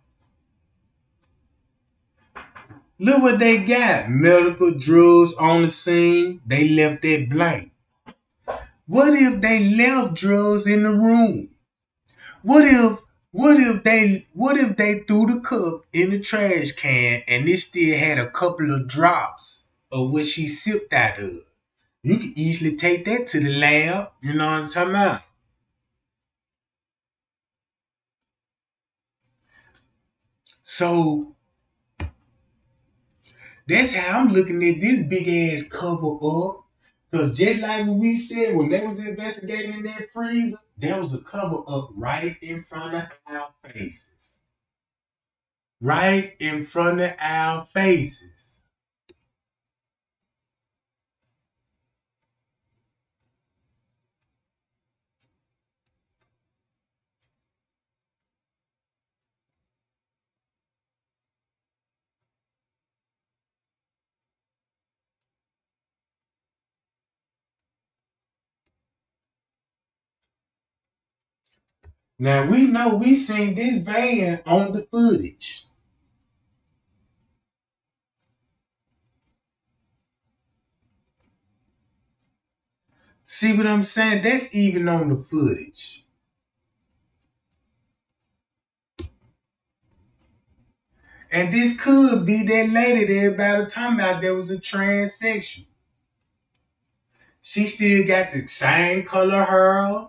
Speaker 1: look what they got. Medical drugs on the scene. They left that blank. What if they left drugs in the room? What if they threw the cup in the trash can and it still had a couple of drops of what she sipped out of? You can easily take that to the lab. You know what I'm talking about? So that's how I'm looking at this big ass cover up. Cause just like what we said when they was investigating in that freezer, there was a cover up right in front of our faces. Right in front of our faces. Now we know we seen this van on the footage. See what I'm saying? That's even on the footage. And this could be that lady that everybody was talking about that was a transsexual. She still got the same color hair.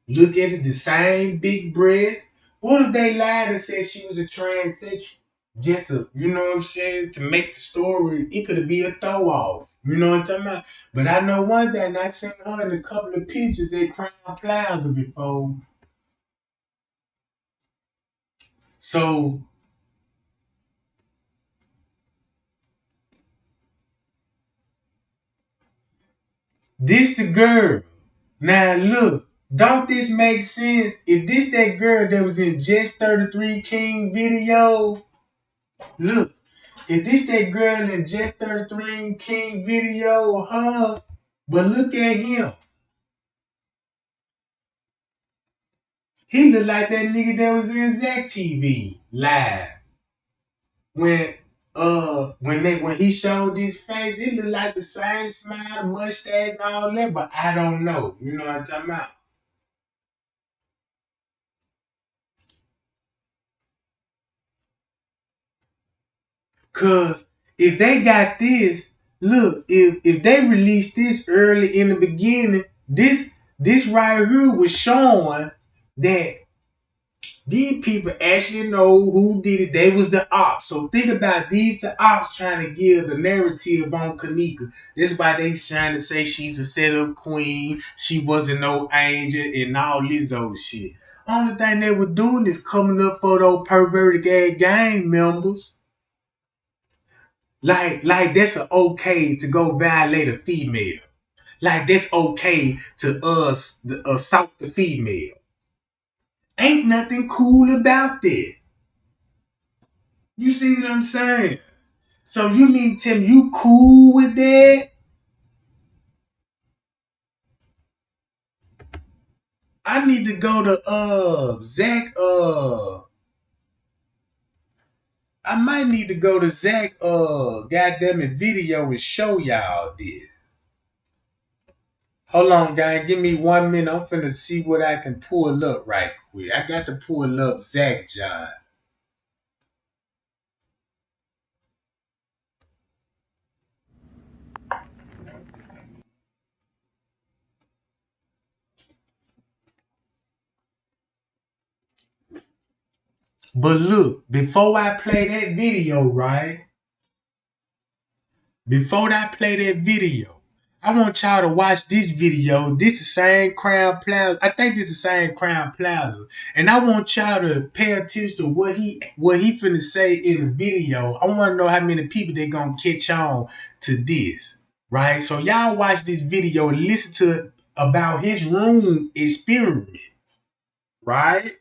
Speaker 1: Look at it, the same big breasts. What if they lied and said she was a transsexual? Just to, you know what I'm saying, to make the story, it could be a throw off. You know what I'm talking about? But I know one thing, I seen her in a couple of pictures at Crown Plaza before. So, this the girl. Now look, don't this make sense? If this that girl that was in Just 33 King video, look, if this that girl in Just 33 King video, huh? But look at him. He look like that nigga that was in Zach TV live. When he showed his face, it looked like the same smile, mustache, all that, but I don't know. You know what I'm talking about? Cause if they got this, look, if they released this early in the beginning, this right here was showing that these people actually know who did it. They was the ops. So think about these the ops trying to give the narrative on Kenneka. That's why they trying to say she's a setup queen. She wasn't no angel and all this old shit. Only thing they were doing is coming up for those perverted ass gang members. Like that's a okay to go violate a female. Like that's okay to us assault the female. Ain't nothing cool about that. You see what I'm saying? So you mean Tim, you cool with that? I need to go to Zach I might need to go to Zach goddamn it video and show y'all this. Hold on, gang. Give me 1 minute. I'm finna see what I can pull up right quick. I got to pull up Zach John. But look, before I play that video, right? Before I play that video, I want y'all to watch this video. This the same Crown Plaza. I think this the same Crown Plaza. And I want y'all to pay attention to what he finna say in the video. I want to know how many people they gonna catch on to this. Right? So y'all watch this video and listen to about his room experiment. Right?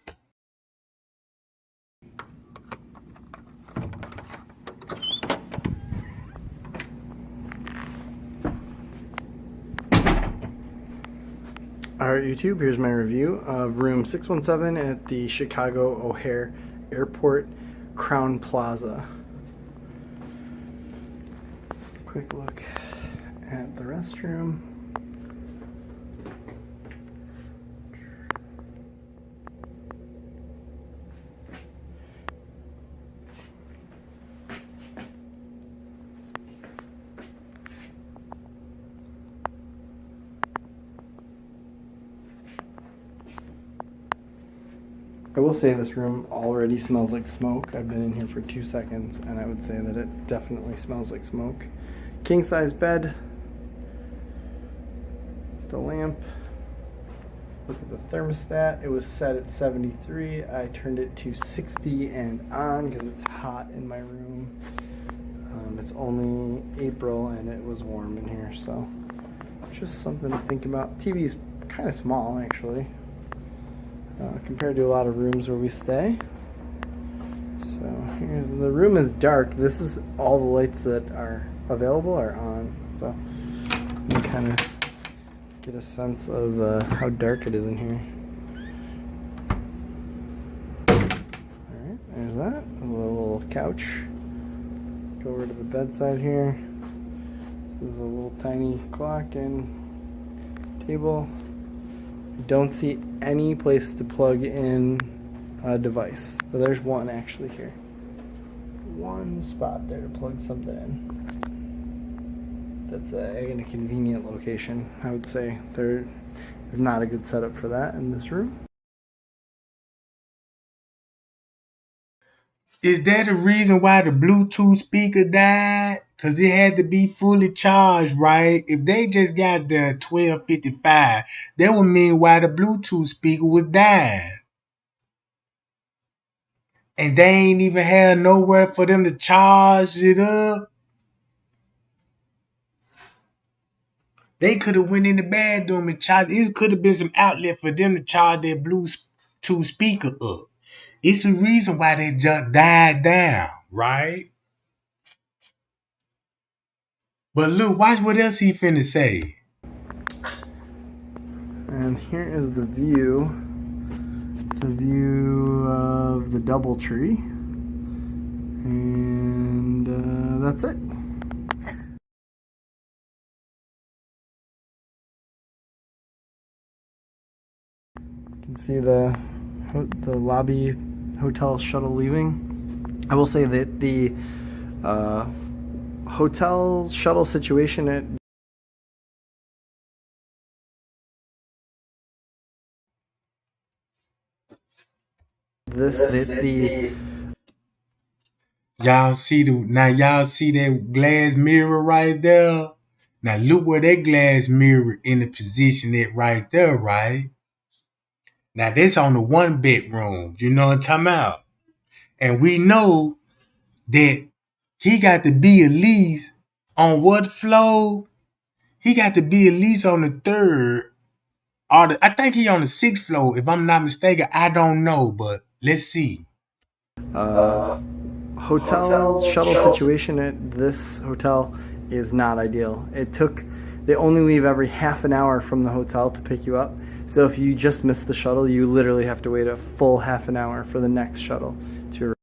Speaker 5: Alright YouTube, here's my review of room 617 at the Chicago O'Hare Airport Crown Plaza. Quick look at the restroom. I will say this room already smells like smoke. I've been in here for 2 seconds and I would say that it definitely smells like smoke. King size bed. It's the lamp. Look at the thermostat. It was set at 73. I turned it to 60 and on because it's hot in my room. It's only April and it was warm in here, so just something to think about. TV's kind of small actually. Compared to a lot of rooms where we stay. So here's the room is dark. This is all the lights that are available are on. So you can kind of get a sense of how dark it is in here. Alright, there's that. A little couch. Go over to the bedside here. This is a little tiny clock and table. Don't see any place to plug in a device. But there's one actually here. One spot there to plug something in. That's in a convenient location. I would say there is not a good setup for that in this room.
Speaker 1: Is that the reason why the Bluetooth speaker died? Because it had to be fully charged, right? If they just got the 1255, that would mean why the Bluetooth speaker was dying. And they ain't even had nowhere for them to charge it up. They could have went in the bathroom and charged. It could have been some outlet for them to charge their Bluetooth speaker up. It's the reason why they just died down, right? But look, watch what else he finna say.
Speaker 5: And here is the view. It's a view of the DoubleTree. And that's it. You can see the lobby hotel shuttle leaving. I will say that the hotel shuttle situation at
Speaker 1: y'all see that glass mirror right there? Now look where that glass mirror in the position it right there, right? Now that's on the 1 bedroom. You know what I'm talking about? And we know that he got to be at least on what floor? He got to be at least on the 3rd. I think he on the 6th floor, if I'm not mistaken. I don't know, but let's see.
Speaker 5: hotel shuttle situation at this hotel is not ideal. They only leave every half an hour from the hotel to pick you up. So if you just miss the shuttle, you literally have to wait a full half an hour for the next shuttle to arrive.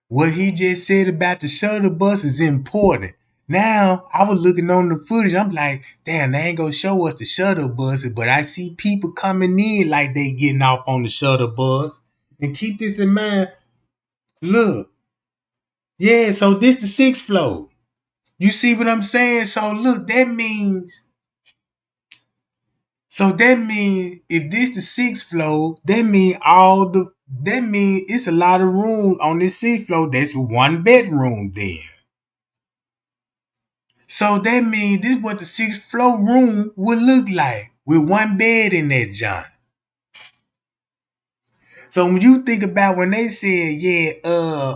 Speaker 1: What he just said about the shuttle bus is important. Now, I was looking on the footage. I'm like, damn, they ain't gonna show us the shuttle buses, but I see people coming in like they getting off on the shuttle bus. And keep this in mind. Look, yeah, so this the sixth floor. You see what I'm saying? So look, that means if this the sixth floor, that means it's a lot of room on this sixth floor. That's one bedroom then. So that means this is what the sixth floor room would look like with one bed in that joint. So when you think about when they said, yeah,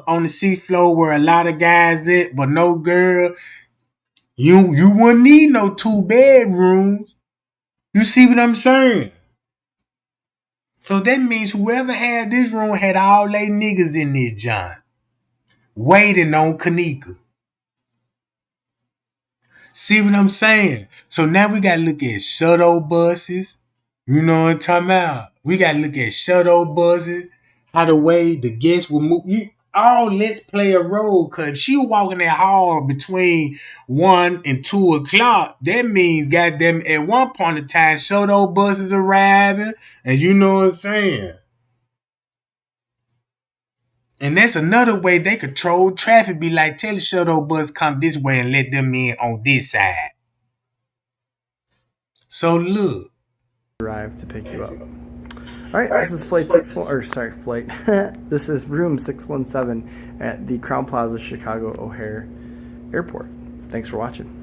Speaker 1: on the sixth floor where a lot of guys at, but no girl, you wouldn't need no 2 bedrooms. You see what I'm saying? So that means whoever had this room had all they niggas in this joint waiting on Kenneka. See what I'm saying? So now we gotta look at shuttle buses. You know what I'm talking about? We gotta look at shuttle buses, how the way the guests will move. Let's play a role. Cause if she walking that hall between 1 and 2 o'clock, that means goddamn at one point in time, shuttle buses arriving, and you know what I'm saying? And that's another way they control traffic. Be like, tell the shuttle bus come this way and let them in on this side. So look.
Speaker 5: Arrive to pick you up. All right, this is flight. This is room 617 at the Crown Plaza Chicago O'Hare Airport. Thanks for watching.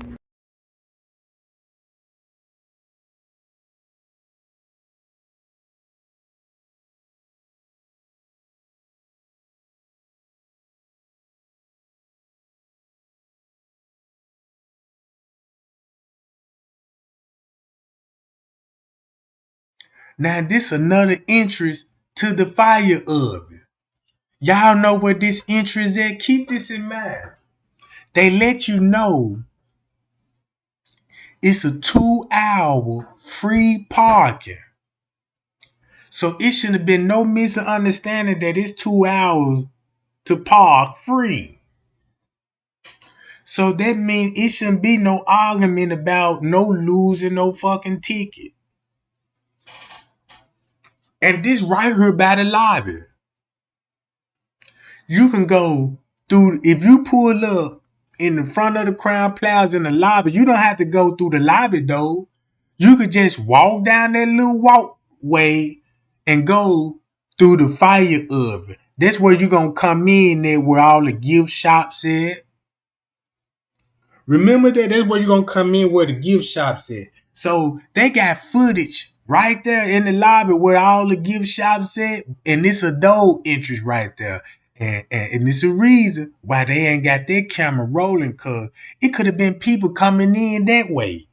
Speaker 1: Now this another entrance to the fire oven. Y'all know where this entrance at? Keep this in mind. They let you know it's a 2-hour free parking. So it should have been no misunderstanding that it's 2 hours to park free. So that means it shouldn't be no argument about no losing no fucking ticket. And this right here by the lobby. You can go through, if you pull up in the front of the Crown Plaza in the lobby, you don't have to go through the lobby though. You could just walk down that little walkway and go through the fire oven. That's where you're going to come in there where all the gift shops at. Remember that? That's where you're going to come in where the gift shops at. So they got footage right there in the lobby where all the gift shops at. And it's a door entrance right there. And it's a reason why they ain't got their camera rolling, because it could have been people coming in that way.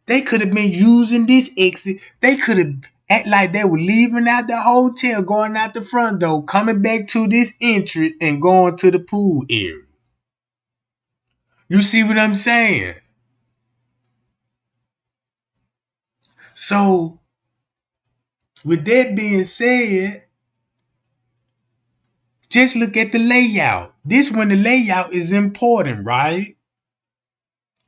Speaker 1: They could have been using this exit. They could have act like they were leaving out the hotel, going out the front door, coming back to this entry and going to the pool area. You see what I'm saying? So, with that being said, just look at the layout. This one, the layout is important, right?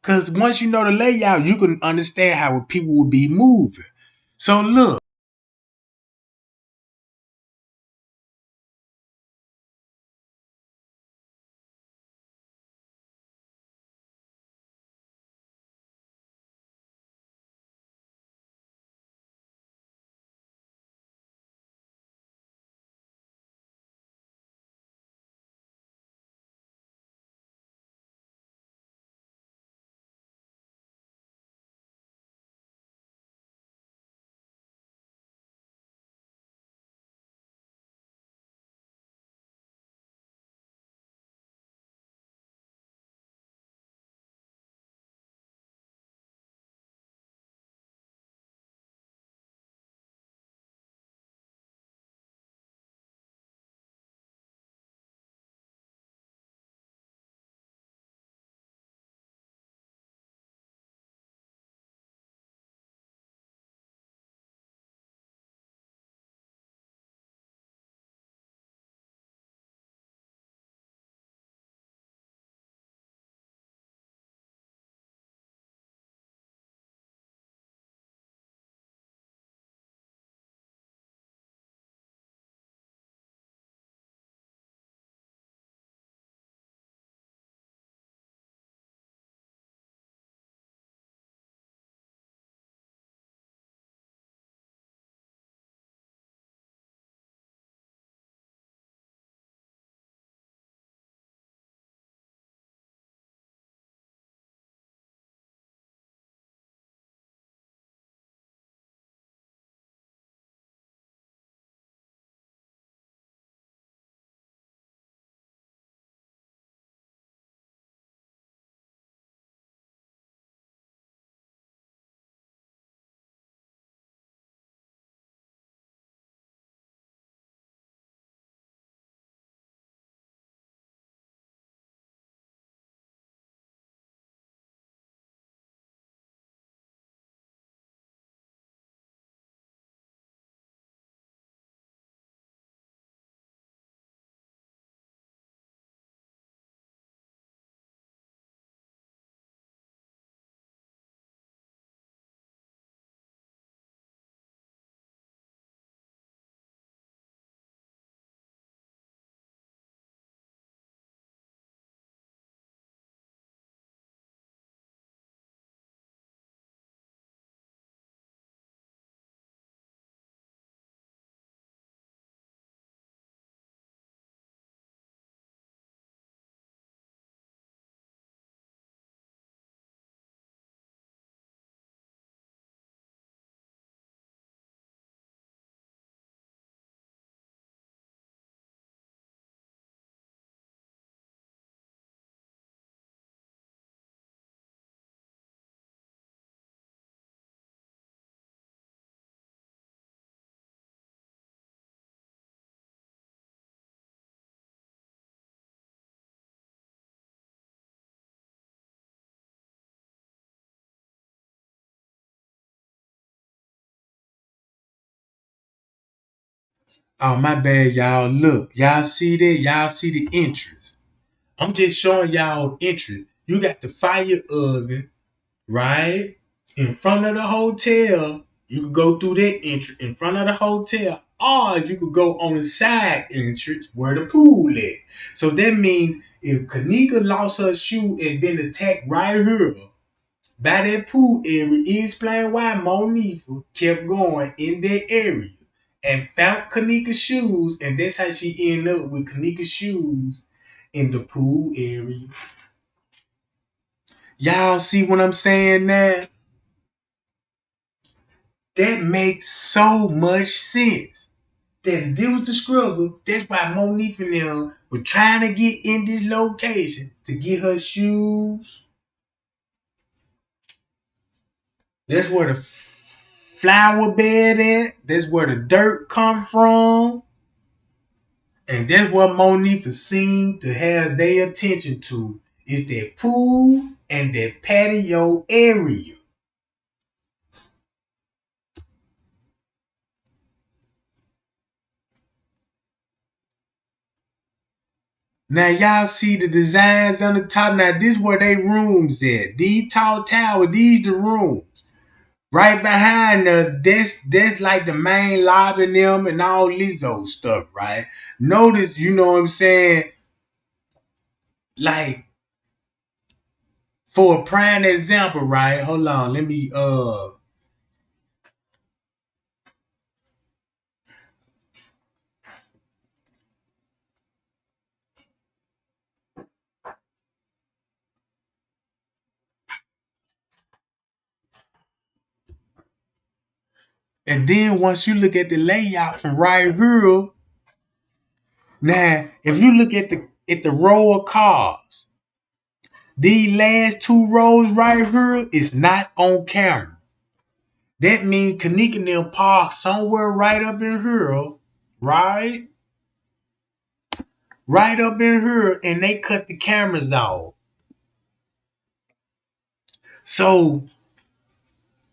Speaker 1: Because once you know the layout, you can understand how people will be moving. So look. Oh, my bad, y'all. Look, y'all see that? Y'all see the entrance. I'm just showing y'all entrance. You got the fire oven, right? In front of the hotel. You could go through that entrance in front of the hotel. Or you could go on the side entrance where the pool at. So that means if Kenneka lost her shoe and been attacked right here by that pool area, it explain why Monifa kept going in that area and found Kenneka's shoes, and that's how she ended up with Kenneka's shoes in the pool area. Y'all see what I'm saying now? That makes so much sense. That if this was the struggle, that's why Monifa and them were trying to get in this location to get her shoes. That's where the flower bed at. That's where the dirt come from. And that's what Monifa seemed to have their attention to is that pool and that patio area. Now y'all see the designs on the top. Now this where they rooms at. These tall towers, these the rooms. Right behind that's like the main lobby and them and all Lizzo stuff, right? Notice, you know what I'm saying? Like, for a prime example, right? Hold on, let me and then once you look at the layout from right here, now if you look at the row of cars, these last two rows right here is not on camera. That means Kenneka and them park somewhere right up in here, right? Right up in here, and they cut the cameras off. So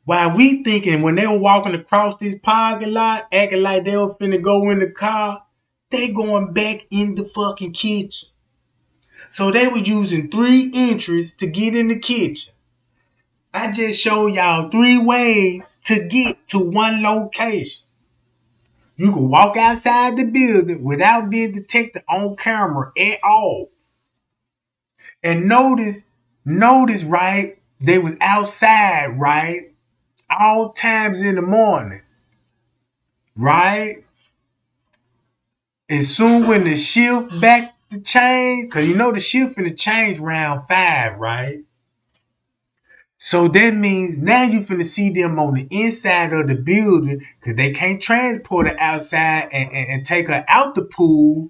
Speaker 1: while we thinking when they were walking across this parking lot, acting like they were finna go in the car, they going back in the fucking kitchen. So they were using 3 entries to get in the kitchen. I just showed y'all 3 ways to get to one location. You can walk outside the building without being detected on camera at all. And notice, right? They was outside, right? All times in the morning, right? And soon when the shift back to change, cause you know the shift finna change round 5, right? So that means now you finna see them on the inside of the building, cause they can't transport her outside and take her out the pool,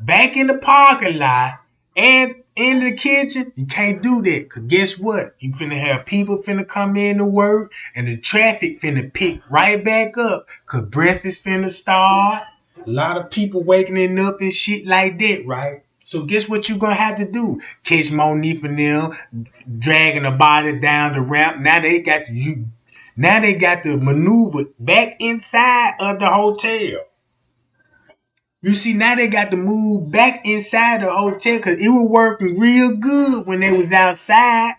Speaker 1: back in the parking lot, and in the kitchen. You can't do that, cause guess what? You finna have people finna come in to work, and the traffic finna pick right back up, cause breakfast finna start. A lot of people waking up and shit like that, right? So guess what you gonna have to do? Catch Monifa and them dragging the body down the ramp. Now they got to maneuver back inside of the hotel. You see, now they got to move back inside the hotel because it was working real good when they was outside.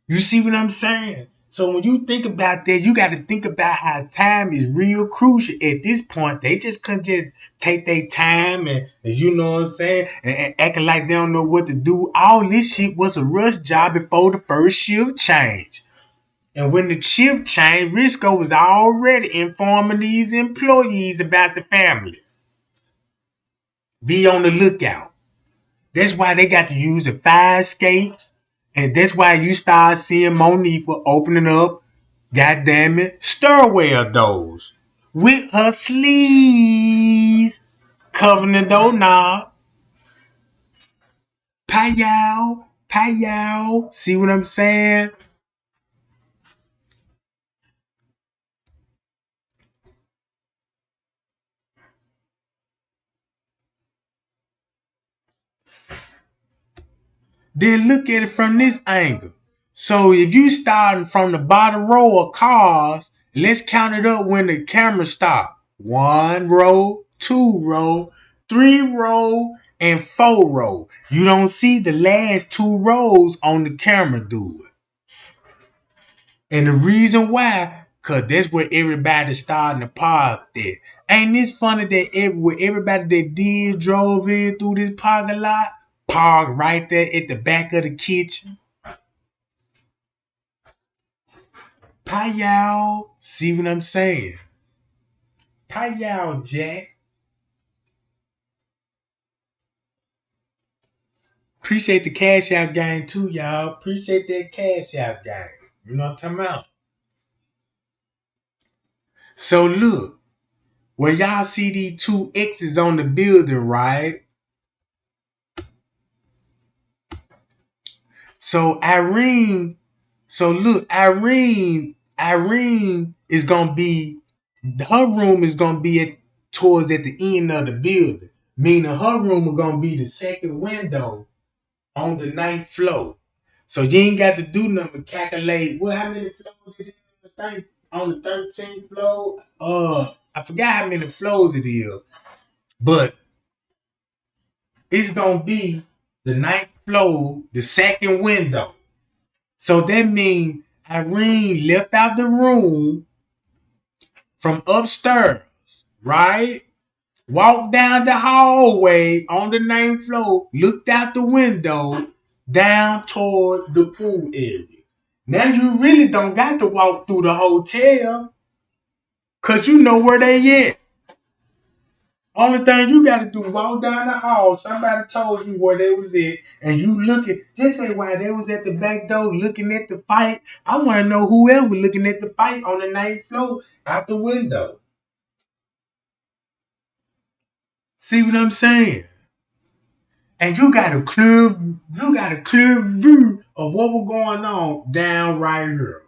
Speaker 1: You see what I'm saying? So when you think about that, you got to think about how time is real crucial. At this point, they just couldn't just take their time and you know what I'm saying, and acting like they don't know what to do. All this shit was a rush job before the first shift change. And when the shift changed, Risco was already informing these employees about the family. Be on the lookout. That's why they got to use the fire escapes. And that's why you start seeing Monifa opening up, goddamn it, stairwell doors with her sleeves covering the doorknob. Payow, payow. See what I'm saying? Then look at it from this angle. So if you starting from the bottom row of cars, let's count it up when the camera stop. 1 row, 2 row, 3 row, and 4 row. You don't see the last 2 rows on the camera, do it. And the reason why, cause that's where everybody's starting to park there. Ain't this funny that everybody that did drove in through this parking lot parked right there at the back of the kitchen? Pie y'all. See what I'm saying? Pie y'all, Jack. Appreciate the cash out game too, y'all. Appreciate that cash out game. You know what I'm talking about? So look, where y'all see these 2 X's on the building, right? So Irene is gonna be, her room is gonna be at the end of the building. Meaning her room is gonna be the second window on the 9th floor. So you ain't got to do nothing but calculate how many floors it is, I think, on the 13th floor. I forgot how many floors it is. But it's gonna be the 9th floor, the second window. So that means Irene left out the room from upstairs, right? Walked down the hallway on the 9th floor, looked out the window down towards the pool area. Now you really don't got to walk through the hotel because you know where they at. Only thing you got to do, walk down the hall. Somebody told you where they was at, and you looking. Just say why they was at the back door looking at the fight. I want to know who else was looking at the fight on the 9th floor out the window. See what I'm saying? And you got a clear view of what was going on down right here.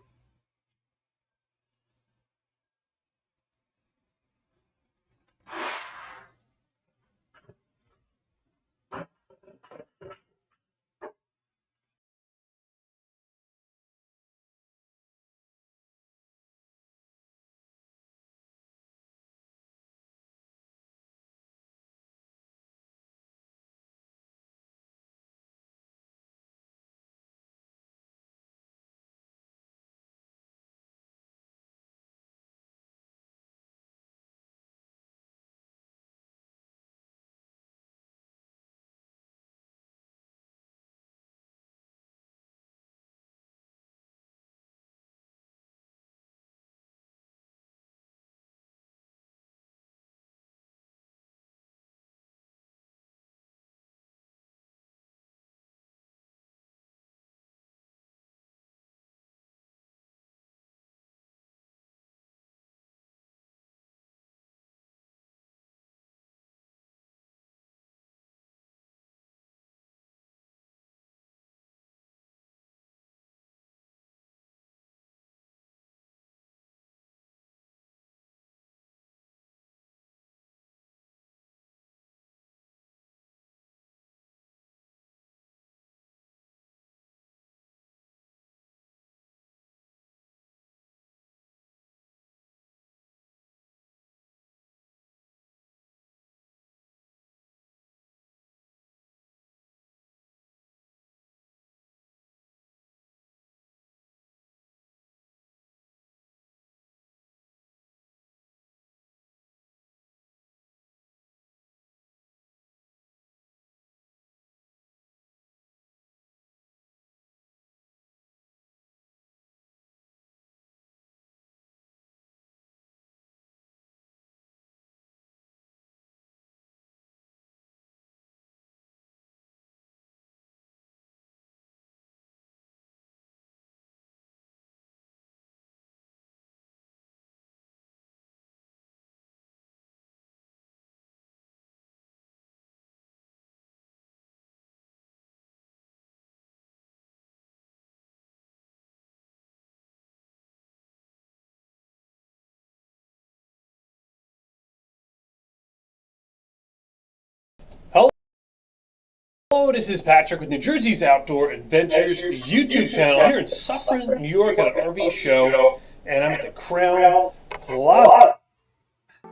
Speaker 6: Hello, this is Patrick with New Jersey's Outdoor Adventures YouTube channel here in Suffern, New York at an RV show, and I'm at the Crown Plaza.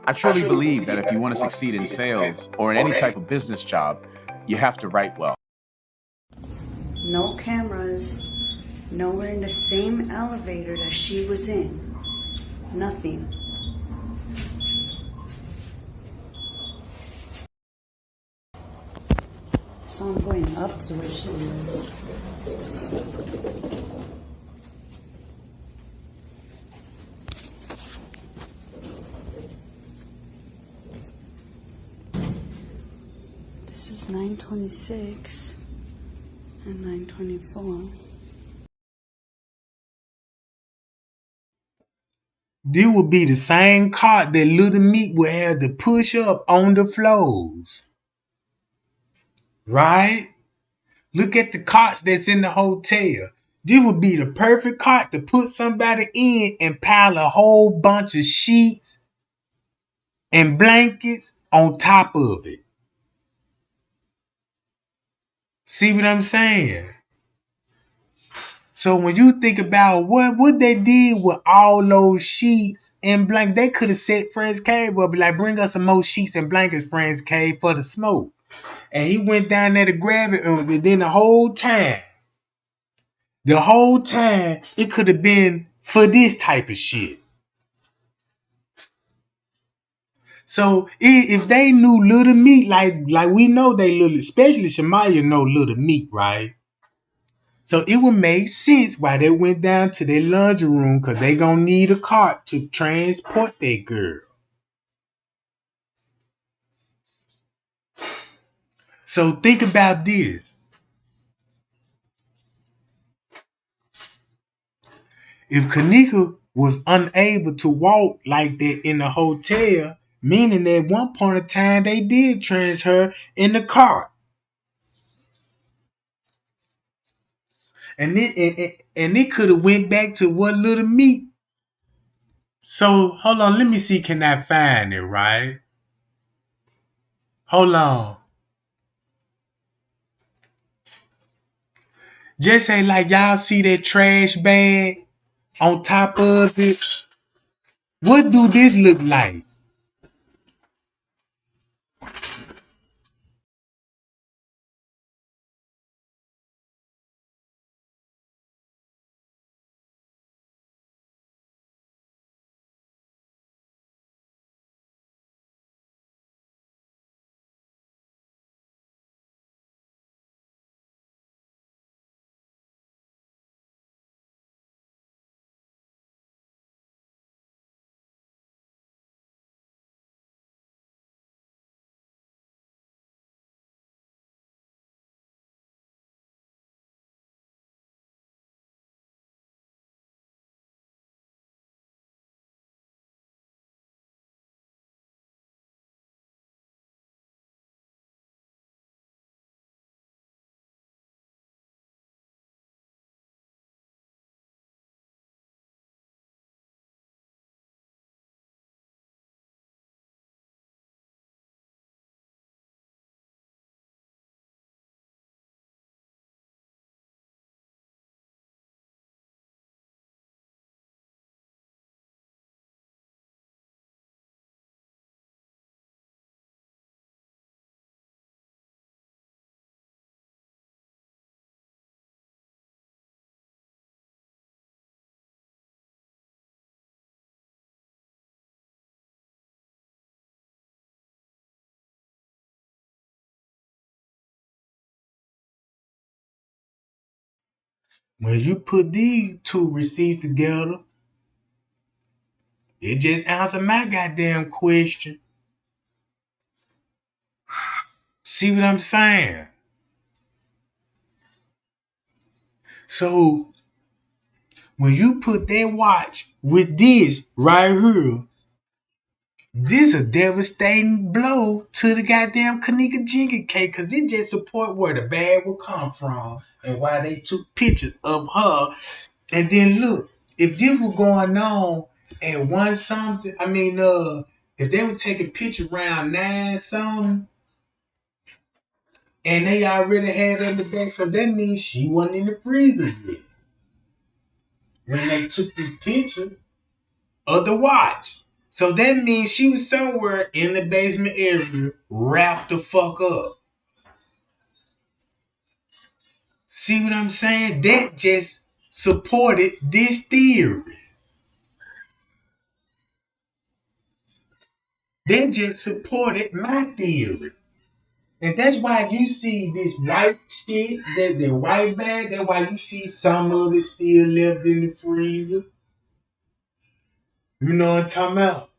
Speaker 7: I truly believe that if you want to succeed in sales or in any type of business job, you have to write well.
Speaker 8: No cameras. No, we're in the same elevator that she was in. Nothing. So I'm going up to where she was. This is 926 and 924.
Speaker 1: This would be the same cart that Little Meat would have to push up on the floors. Right? Look at the carts that's in the hotel. This would be the perfect cart to put somebody in and pile a whole bunch of sheets and blankets on top of it. See what I'm saying? So when you think about what they did with all those sheets and blankets, they could have set Friend's Cave up, like, bring us some more sheets and blankets, Friend's Cave, for the smoke. And he went down there to grab it, and then the whole time, it could have been for this type of shit. So if they knew Little Meat, like we know they little, especially Shamaya know Little Meat, right? So it would make sense why they went down to their laundry room, because they gonna need a cart to transport that girl. So think about this. If Kenneka was unable to walk like that in the hotel, meaning at one point in time they did transfer her in the cart. And it could have went back to what Little Meat. So hold on, let me see, can I find it, right? Hold on. Just say, like, y'all see that trash bag on top of it? What do this look like? When you put these two receipts together, it just answered my goddamn question. See what I'm saying? So when you put that watch with this right here, this a devastating blow to the goddamn Kenneka Jenkins case, because it just support where the bag will come from and why they took pictures of her. And then look, if this was going on at one something, if they would take a picture around 9 something, and they already had her in the back, so that means she wasn't in the freezer yet when they took this picture of the watch. So that means she was somewhere in the basement area, wrapped the fuck up. See what I'm saying? That just supported this theory. That just supported my theory. And that's why you see this white shit, the white bag, that's why you see some of it still left in the freezer. You know what I'm talking about?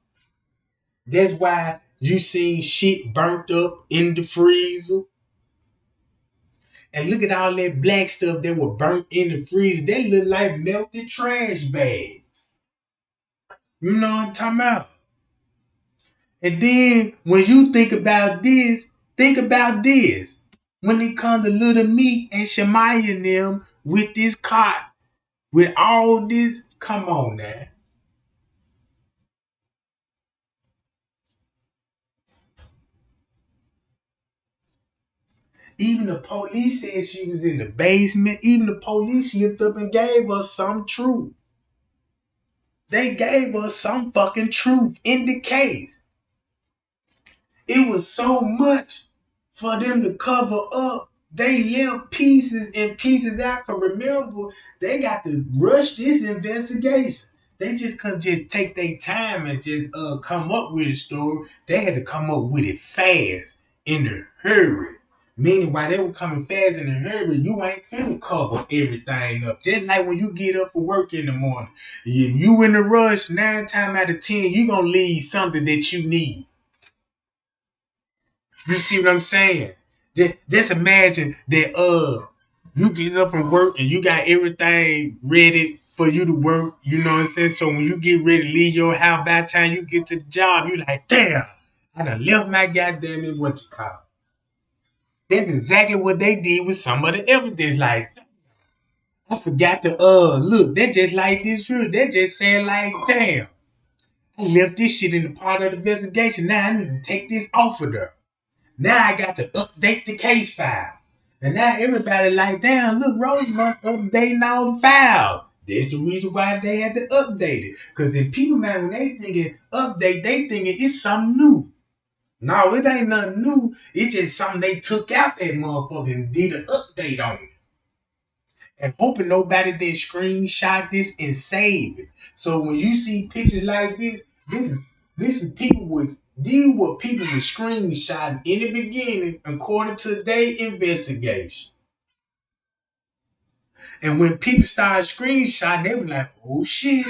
Speaker 1: That's why you seen shit burnt up in the freezer. And look at all that black stuff that was burnt in the freezer. That look like melted trash bags. You know what I'm talking about? And then when you think about this, think about this. When it comes to Little Meat and Shemaiah and them with this cot, with all this, come on now. Even the police said she was in the basement. Even the police slipped up and gave us some truth. They gave us some fucking truth in the case. It was so much for them to cover up. They left pieces and pieces out. Cause remember, they got to rush this investigation. They just couldn't just take their time and just come up with a story. They had to come up with it fast, in a hurry. Meaning, while they were coming fast in a hurry, you ain't finna cover everything up. Just like when you get up for work in the morning. If you in a rush, 9 times out of 10, you gonna leave something that you need. You see what I'm saying? Just imagine that you get up from work and you got everything ready for you to work. You know what I'm saying? So when you get ready to leave your house, by the time you get to the job, you like, damn, I done left my goddamn it, what you call it. That's exactly what they did with some of the evidence. Like, I forgot to look, they just like this here. They just saying like, damn, I left this shit in the part of the investigation. Now I need to take this off of there. Now I got to update the case file. And now everybody like, damn, look, Rosemont updating all the files. That's the reason why they had to update it. Because in people, man, when they thinking update, they thinking it's something new. No, it ain't nothing new. It's just something they took out that motherfucker and did an update on it. And hoping nobody did screenshot this and save it. So when you see pictures like this is people with these were people with screenshot in the beginning according to their investigation. And when people started screenshotting, they were like, oh shit,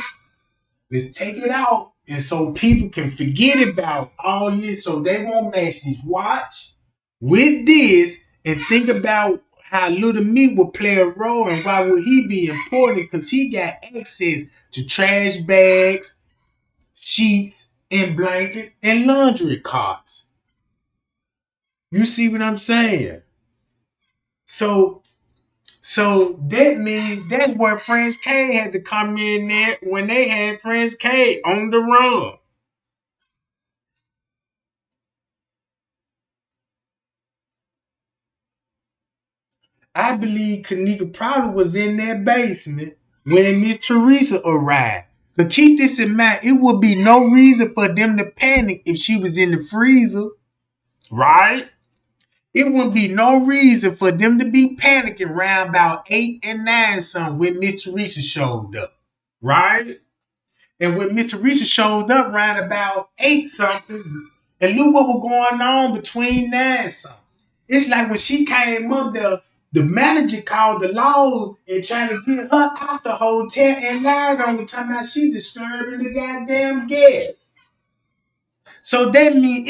Speaker 1: let's take it out. And so people can forget about all this so they won't match this watch with this and think about how Little Meat would play a role and why would he be important? Because he got access to trash bags, sheets, and blankets, and laundry carts. You see what I'm saying? So that means that's where Friends K had to come in there when they had Friends K on the run. I believe Kenneka probably was in that basement when Miss Teresa arrived. But keep this in mind, it would be no reason for them to panic if she was in the freezer, right? It wouldn't be no reason for them to be panicking around about 8 and 9 something when Miss Teresa showed up, right? And when Miss Teresa showed up around about 8 something, and look what was going on between 9 something. It's like when she came up there, the manager called the law and tried to get her out the hotel and lied on the time about she disturbing the goddamn guests. So that mean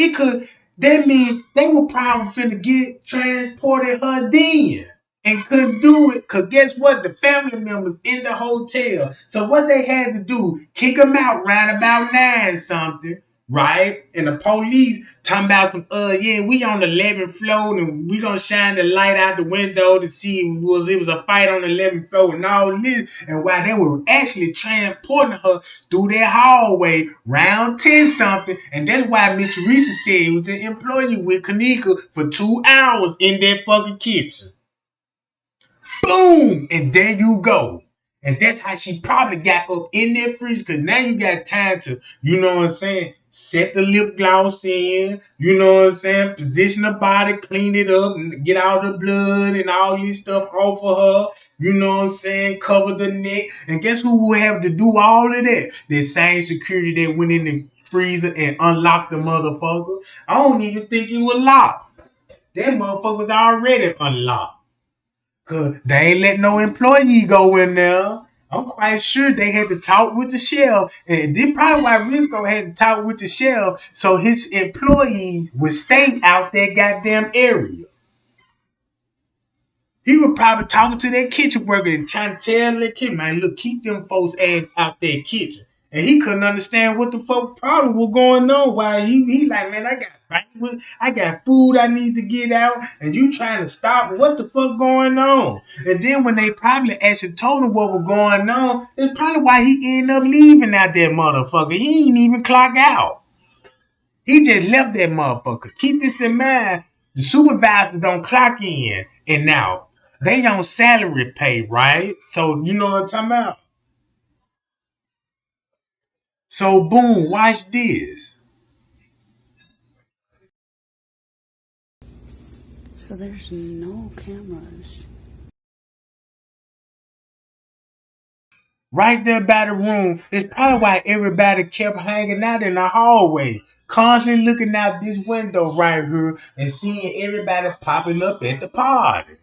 Speaker 1: they were probably finna get transported her then and couldn't do it because guess what? The family members in the hotel. So what they had to do, kick them out right about 9 something, right? And the police talking about some, yeah, we on the 11th floor and we gonna shine the light out the window to see it was a fight on the 11th floor and all this. And while they were actually transporting her through that hallway, round 10 something, and that's why Miss Teresa said he was an employee with Kenneka for 2 hours in that fucking kitchen. Boom! And there you go. And that's how she probably got up in that freezer, because now you got time to, you know what I'm saying, set the lip gloss in, you know what I'm saying, position the body, clean it up, and get all the blood and all this stuff off of her, you know what I'm saying, cover the neck. And guess who will have to do all of that? The same security that went in the freezer and unlocked the motherfucker. I don't even think it was locked. That motherfucker was already unlocked. Cause they ain't let no employee go in there. I'm quite sure they had to talk with the sheriff. And this probably why Risco had to talk with the sheriff so his employees would stay out that goddamn area. He was probably talking to that kitchen worker and trying to tell that kid, man, look, keep them folks ass out that kitchen. And he couldn't understand what the fuck problem was going on. Why he like, man, I got food I need to get out, and you trying to stop? What the fuck going on? And then when they probably actually told him what was going on, it's probably why he ended up leaving out that motherfucker. He ain't even clock out. He just left that motherfucker. Keep this in mind. The supervisors don't clock in and out. They on salary pay, right? So you know what I'm talking about? So boom, watch this.
Speaker 8: So there's no cameras.
Speaker 1: Right there by the room. It's probably why everybody kept hanging out in the hallway. Constantly looking out this window right here and seeing everybody popping up at the party.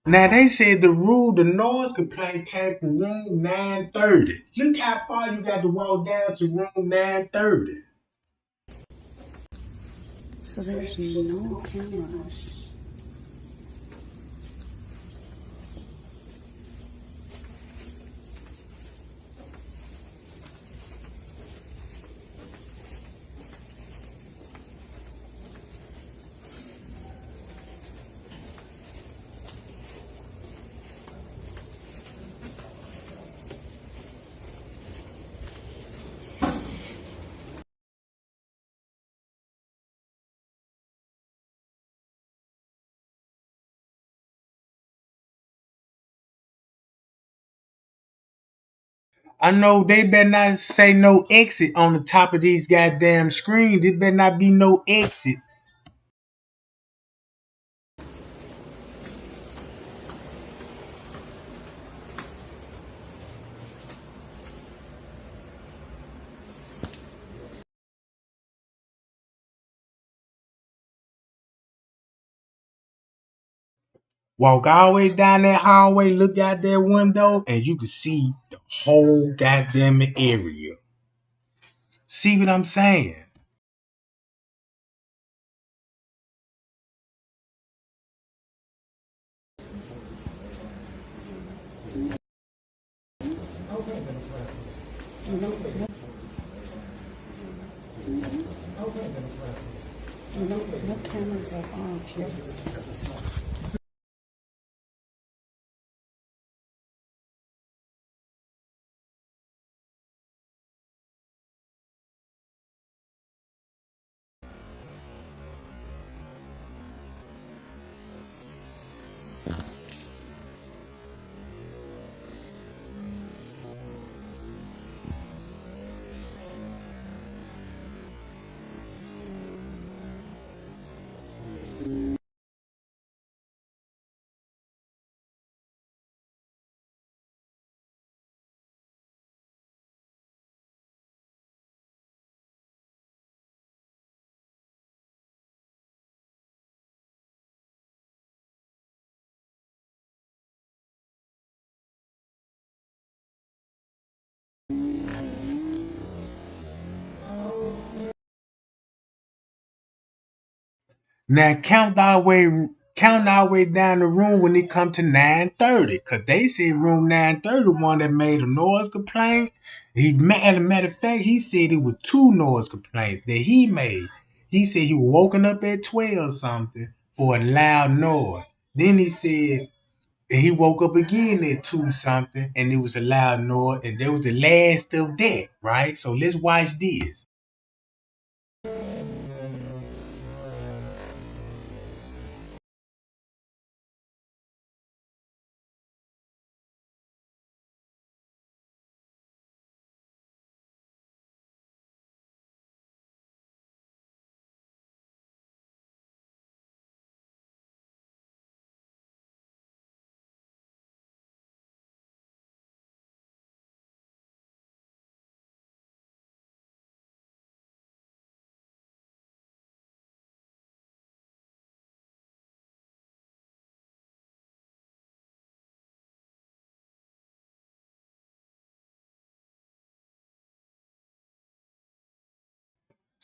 Speaker 1: Now they said the noise complaint came from room 930. Look how far you got to walk down to room 930.
Speaker 8: So there's no cameras.
Speaker 1: I know they better not say no exit on the top of these goddamn screens. There better not be no exit. Walk all the way down that hallway, look out that window, and you can see the whole goddamn area. See what I'm saying?
Speaker 8: No cameras at all here.
Speaker 1: Now count our way down the room when it come to 930. Cause they said room 930 one that made a noise complaint. As a matter of fact, he said it was two noise complaints that he made. He said he was woken up at 12 something for a loud noise. Then he said And he woke up again at 2 something, and it was a loud noise, and that was the last of that, right? So let's watch this.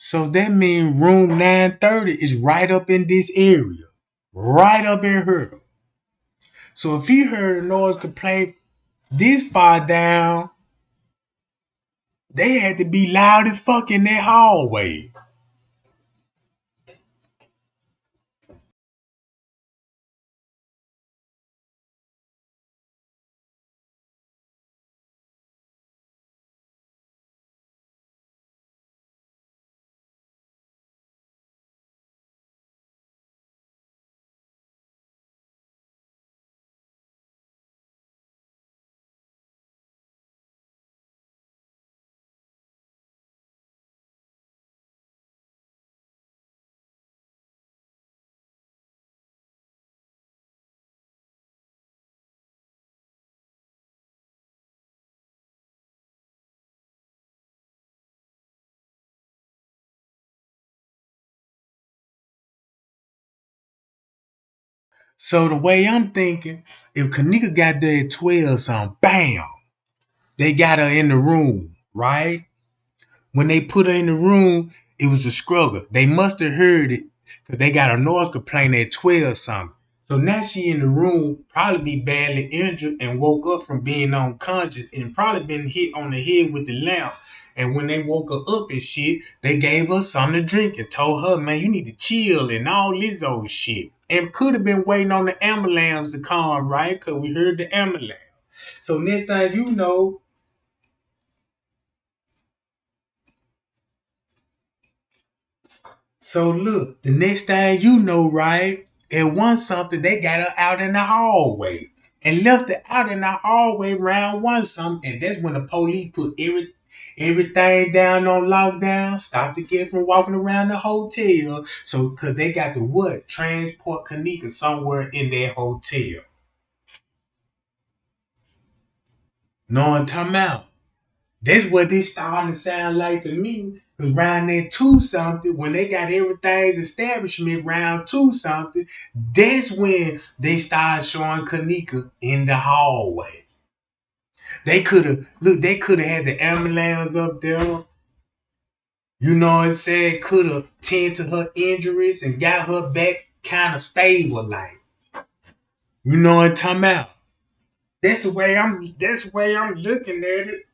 Speaker 1: So that means room 930 is right up in this area. Right up in here. So if he heard a noise complaint this far down, they had to be loud as fuck in that hallway. So the way I'm thinking, if Kenneka got there at 12 something, bam, they got her in the room, right? When they put her in the room, it was a struggle. They must have heard it because they got a noise complaint at 12 something. So now she in the room, probably be badly injured and woke up from being unconscious and probably been hit on the head with the lamp. And when they woke her up and shit, they gave her something to drink and told her, man, you need to chill and all this old shit. And could have been waiting on the ambulance to come, right? Because we heard the ambulance. So next thing you know, so look, the next thing you know, right? At one something, they got her out in the hallway and left her out in the hallway round one something. And that's when the police put everything down on lockdown, stopped the kid from walking around the hotel. So, cause they got to what? Transport Kenneka somewhere in that hotel. No one talking about. That's what this starting to sound like to me. Cause round there 2 something, when they got everything's establishment round 2 something, that's when they started showing Kenneka in the hallway. They could have had the ambulance up there. You know what I'm saying? Could have tended to her injuries and got her back kind of stable, like. You know what I'm talking about? That's the way I'm looking at it.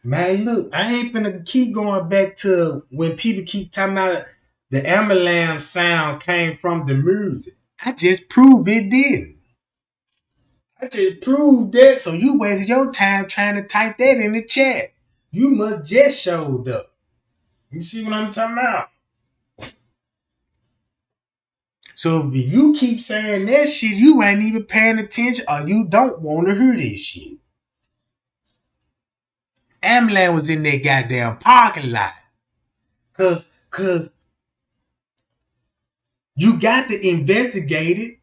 Speaker 1: Man, look, I ain't finna keep going back to when people keep talking about the ambulance sound came from the music. I just proved it didn't. I just proved that, so you wasted your time trying to type that in the chat. You must just showed up. You see what I'm talking about? So if you keep saying that shit, you ain't even paying attention or you don't want to hear this shit. Ambulance was in that goddamn parking lot. Cause you got to investigate it.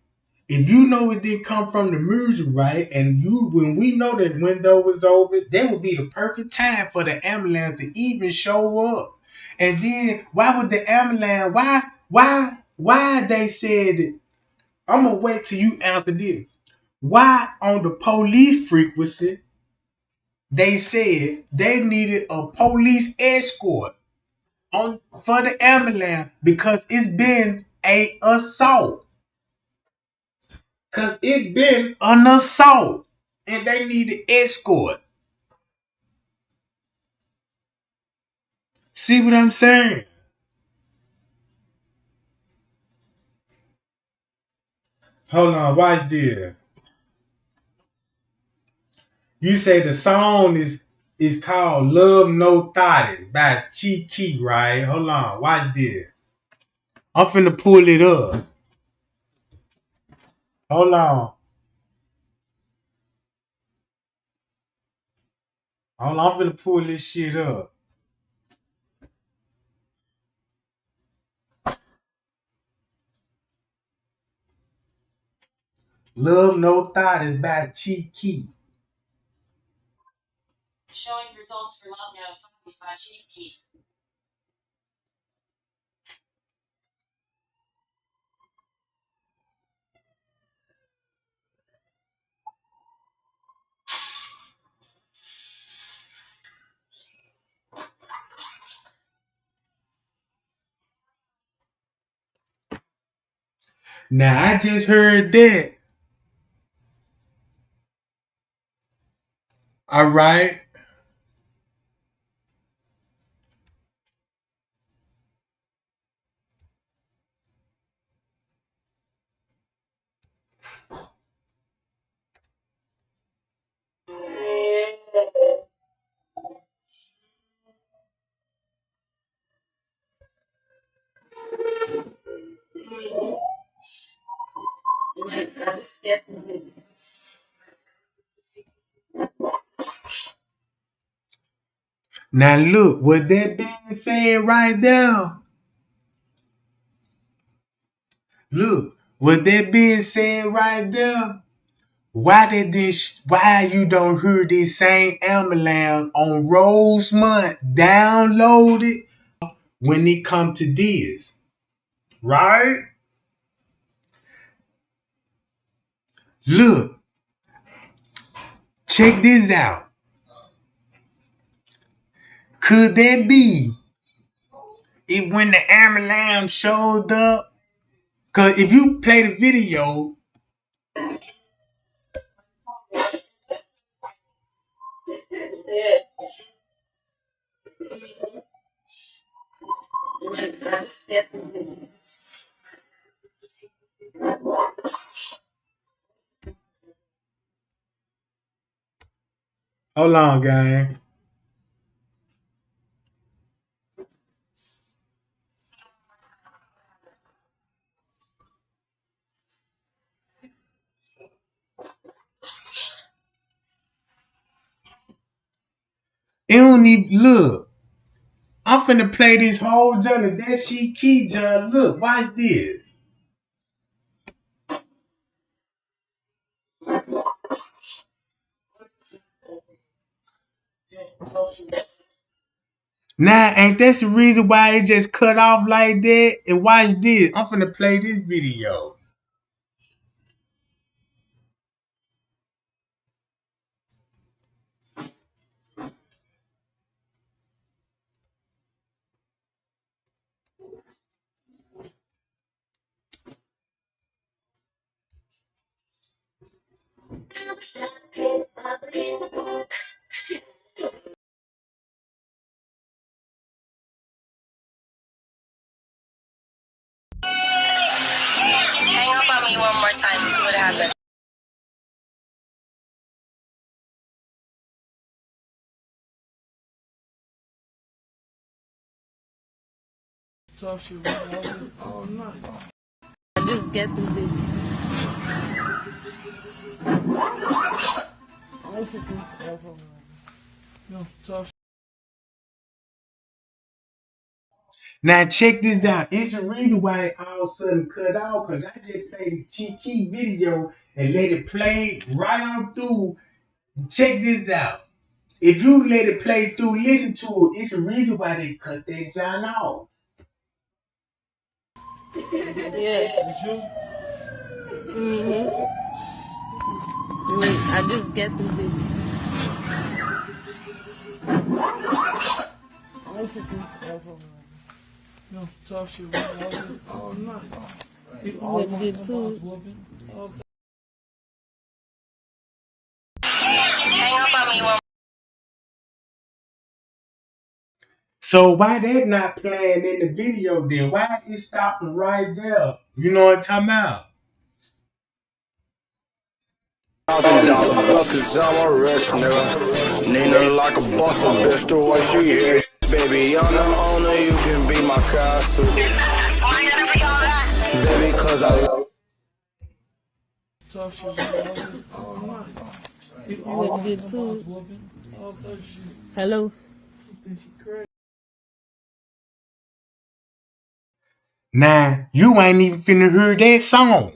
Speaker 1: If you know it didn't come from the music, right? And when we know that window was open, that would be the perfect time for the ambulance to even show up. And then why would the ambulance? Why they said? I'm gonna wait till you answer this. Why on the police frequency they said they needed a police escort on for the ambulance because it's been a assault. Cause it been an assault and they need an escort. See what I'm saying? Hold on, watch this. You say the song is called Love No Thotties by Chief Keef, right? Hold on, watch this. I'm finna pull it up. Hold on. Hold on, I'm finna pull this shit up. Love No Thotties by Chief Keef. Showing results for Love No Thotties by Chief Keef. Now I just heard that. All right. Now look, what that being said right there. Look, what that being said right there. Why you don't hear this same ambulance on Rosemont downloaded when it come to this? Right? Look, check this out. Could that be if when the ambulance showed up? Cause if you play the video, hold on, gang. It don't even look. I'm finna play this whole journey. That shit key, John. Look, watch this. Now, ain't that the reason why it just cut off like that? And watch this. I'm finna play this video.
Speaker 9: Hang up on me one more time, see what happens.
Speaker 4: Tough shit all night.
Speaker 2: I just get through this.
Speaker 4: No, tough.
Speaker 1: Now check this out. It's the reason why it all of a sudden cut off because I just played the cheeky video and let it play right on through. Check this out. If you let it play through, listen to it. It's the reason why they cut that John off.
Speaker 2: Yeah.
Speaker 4: It's you?
Speaker 2: Wait, I just get through this.
Speaker 4: No, tough shit all night.
Speaker 2: You wouldn't get to it.
Speaker 9: Hang up on me one.
Speaker 1: So why that not playing in the video then? Why it stopping right there? You know what I'm talking about?
Speaker 10: $1,000 bills, cause I'm a rich nigga. Nina like a boss, a bitch, the way she hit. Baby, I'm the owner, you can be my castle. Baby, cause I love
Speaker 4: Tough shit, all night.
Speaker 2: You wouldn't get to it.
Speaker 4: All that shit.
Speaker 2: Hello.
Speaker 4: Think she crazy.
Speaker 1: Now, you ain't even finna hear that song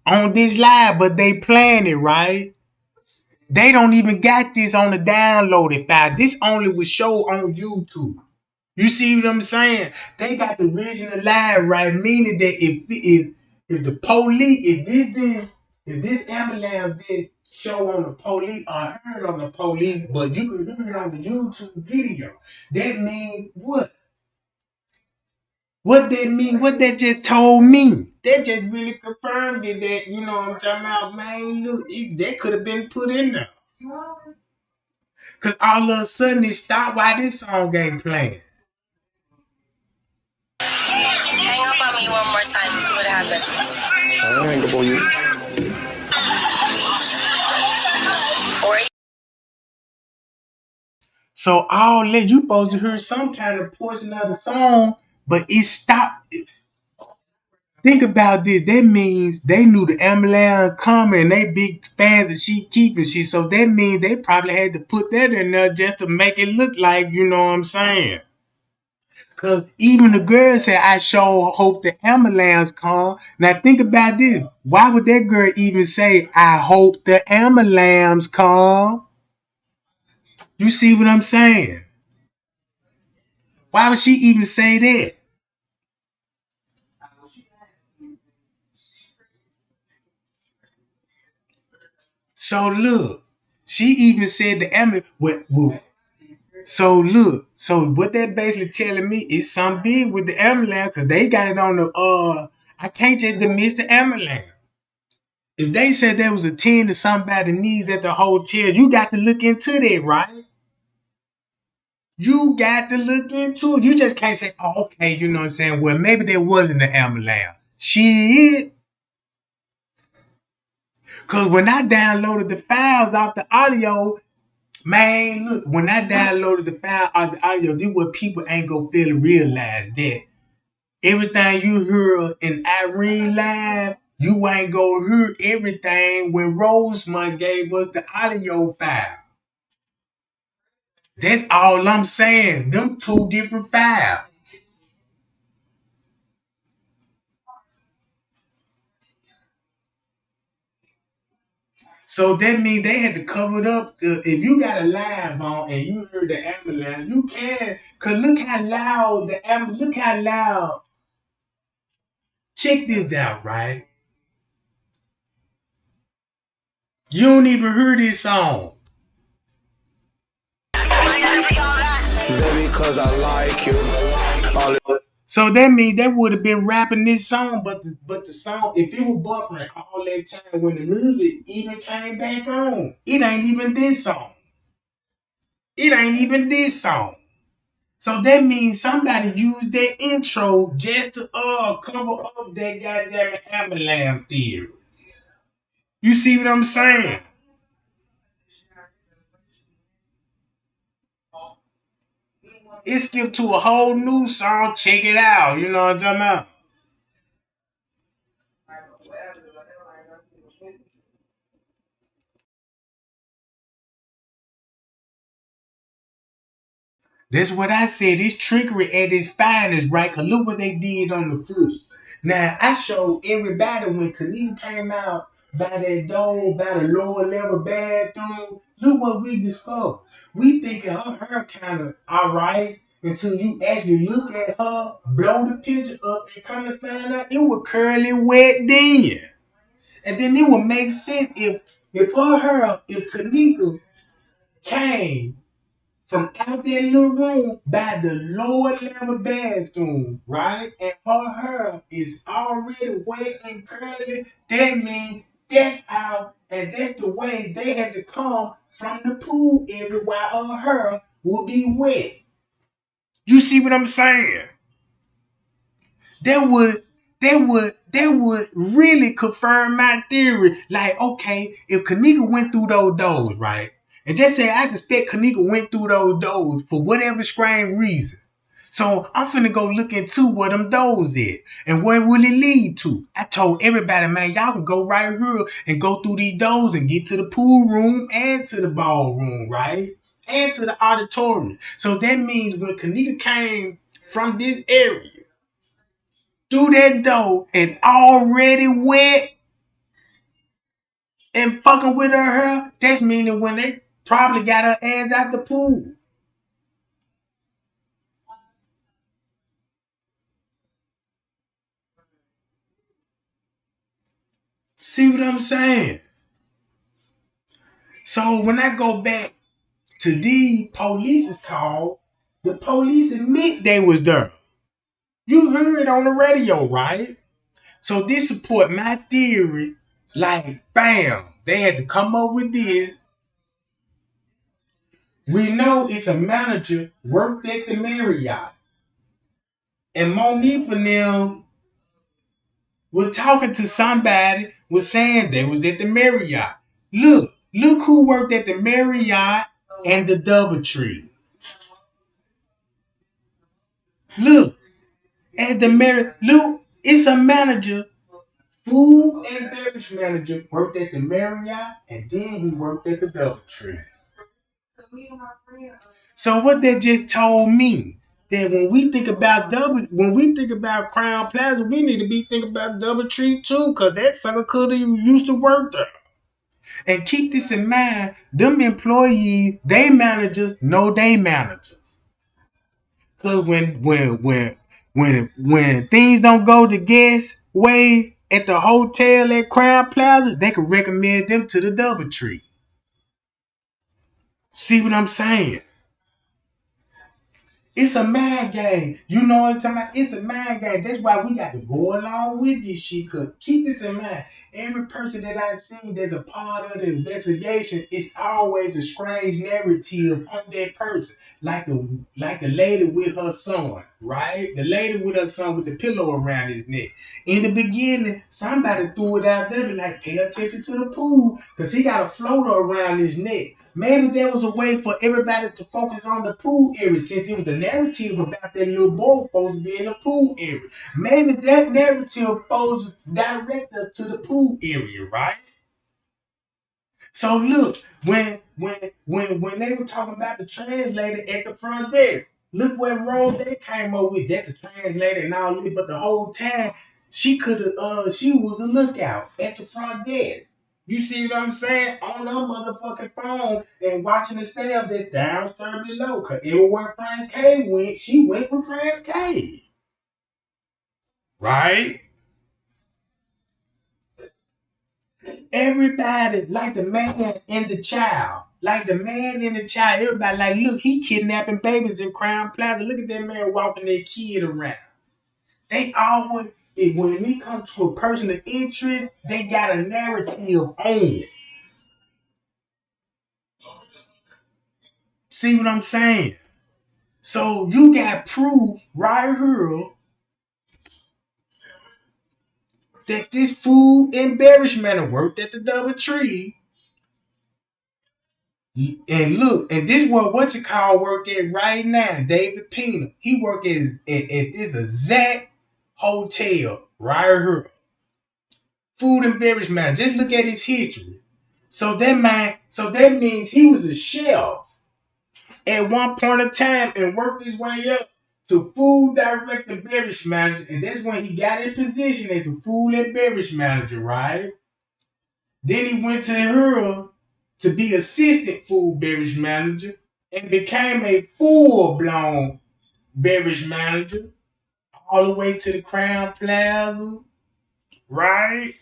Speaker 1: on this live, but they playing it, right? They don't even got this on the downloaded file. This only was show on YouTube. You see what I'm saying? They got the original live, right? Meaning that if the police, if this ambulance did show on the police or heard on the police, but you can hear it on the YouTube video, that mean what? What that mean? What that just told me? That just really confirmed it that, you know what I'm talking about, man, look, that could have been put in there. Cause all of a sudden it stopped while this song ain't playing.
Speaker 9: Hang up on me one more time, see what happens.
Speaker 10: I hang up on you.
Speaker 1: So all that, you supposed to hear some kind of portion of the song, but it stopped. Think about this. That means they knew the ambulance coming and they big fans of She Keef and shit. So that means they probably had to put that in there just to make it look like, you know what I'm saying? Cause even the girl said, I sure hope the ambulance come. Now think about this. Why would that girl even say, I hope the ambulance come? You see what I'm saying? Why would she even say that? So look, she even said the ambulance. So look, so what that basically telling me is something big with the ambulance, cause they got it on the I can't just dismiss the ambulance. If they said there was a 10 to somebody needs at the hotel, you got to look into that, right? You got to look into it. You just can't say, oh, okay, you know what I'm saying? Well, maybe there wasn't an ambulance. Shit. Cause when I downloaded the files off the audio, man, look, when I downloaded the file off the audio, this what people ain't gonna feel realize that everything you hear in Irene Live, you ain't gonna hear everything when Rosemont gave us the audio file. That's all I'm saying. Them two different files. So that means they had to cover it up. If you got a live on and you heard the ambulance, you can. Cause look how loud the ambulance. Look how loud. Check this out, right? You don't even hear this song.
Speaker 10: Baby, cause I like you.
Speaker 1: So that means they would have been rapping this song, but the song, if it was buffering all that time when the music even came back on, it ain't even this song. It ain't even this song. So that means somebody used that intro just to cover up that goddamn ambulance theory. You see what I'm saying? It skipped to a whole new song. Check it out. You know what I'm talking about? That's what I said. It's trickery at its finest, right? Cause look what they did on the footage. Now I showed everybody when Kenneka came out by that door, by the lower level bathroom. Look what we discovered. We thinking her hair kind of alright until you actually look at her, blow the picture up, and come to find out it was curly wet then. And then it would make sense if her hair, if Kenneka came from out that little room by the lower level bathroom, right? And her hair is already wet and curly. That means that's how, and that's the way they had to come from the pool area while her hair would be wet. You see what I'm saying? That would that would really confirm my theory. Like, okay, if Kenneka went through those doors, right? And just say I suspect Kenneka went through those doors for whatever strange reason. So I'm finna go look into what them doors is and where will it lead to. I told everybody, man, y'all can go right here and go through these doors and get to the pool room and to the ballroom, right? And to the auditorium. So that means when Kenneka came from this area through that door and already wet and fucking with her hair, that's meaning when they probably got her ass out the pool. See what I'm saying? So when I go back to the police's call, the police admit they was there. You heard it on the radio, right? So this support my theory. Like, bam, they had to come up with this. We know it's a manager worked at the Marriott. And Monique and them were talking to somebody, was saying they was at the Marriott. Look who worked at the Marriott and the Doubletree. Look at the Marriott. Look, it's a manager, food and beverage manager, worked at the Marriott and then he worked at the Doubletree. So what that just told me that when we think about Crown Plaza, we need to be thinking about Doubletree too, cause that sucker could have used to work there. And keep this in mind: them employees, they managers know they managers. Cause when things don't go the guest way at the hotel at Crown Plaza, they can recommend them to the Doubletree. See what I'm saying? It's a mind game. You know what I'm talking about? It's a mind game. That's why we got to go along with this shit. Cause keep this in mind. Every person that I've seen that's a part of the investigation, it's always a strange narrative on that person. Like the lady with her son, right? The lady with her son with the pillow around his neck. In the beginning, somebody threw it out there like, pay attention to the pool, cause he got a floater around his neck. Maybe there was a way for everybody to focus on the pool area since it was a narrative about that little boy supposed to be in the pool area. Maybe that narrative supposed to direct us to the pool area, right? So look, when they were talking about the translator at the front desk, look what role they came up with. That's a translator and all that, but the whole time she was a lookout at the front desk. You see what I'm saying? On her motherfucking phone and watching the staff that's downstairs below. Cause everywhere France K went, she went with France K. Right? Everybody, like the man and the child. Like the man and the child, everybody like, look, he kidnapping babies in Crown Plaza. Look at that man walking their kid around. They always, when it comes to a person of interest, they got a narrative on it. See what I'm saying? So you got proof right here that this food and beverage man worked at the Doubletree. And look, and this what you call work at right now, David Pena. He work at this exact hotel right here. Food and beverage man. Just look at his history. So that means he was a chef at one point in time and worked his way up to food director beverage manager. And that's when he got in position as a food and beverage manager, right? Then he went to her to be assistant food beverage manager and became a full-blown beverage manager all the way to the Crown Plaza, right?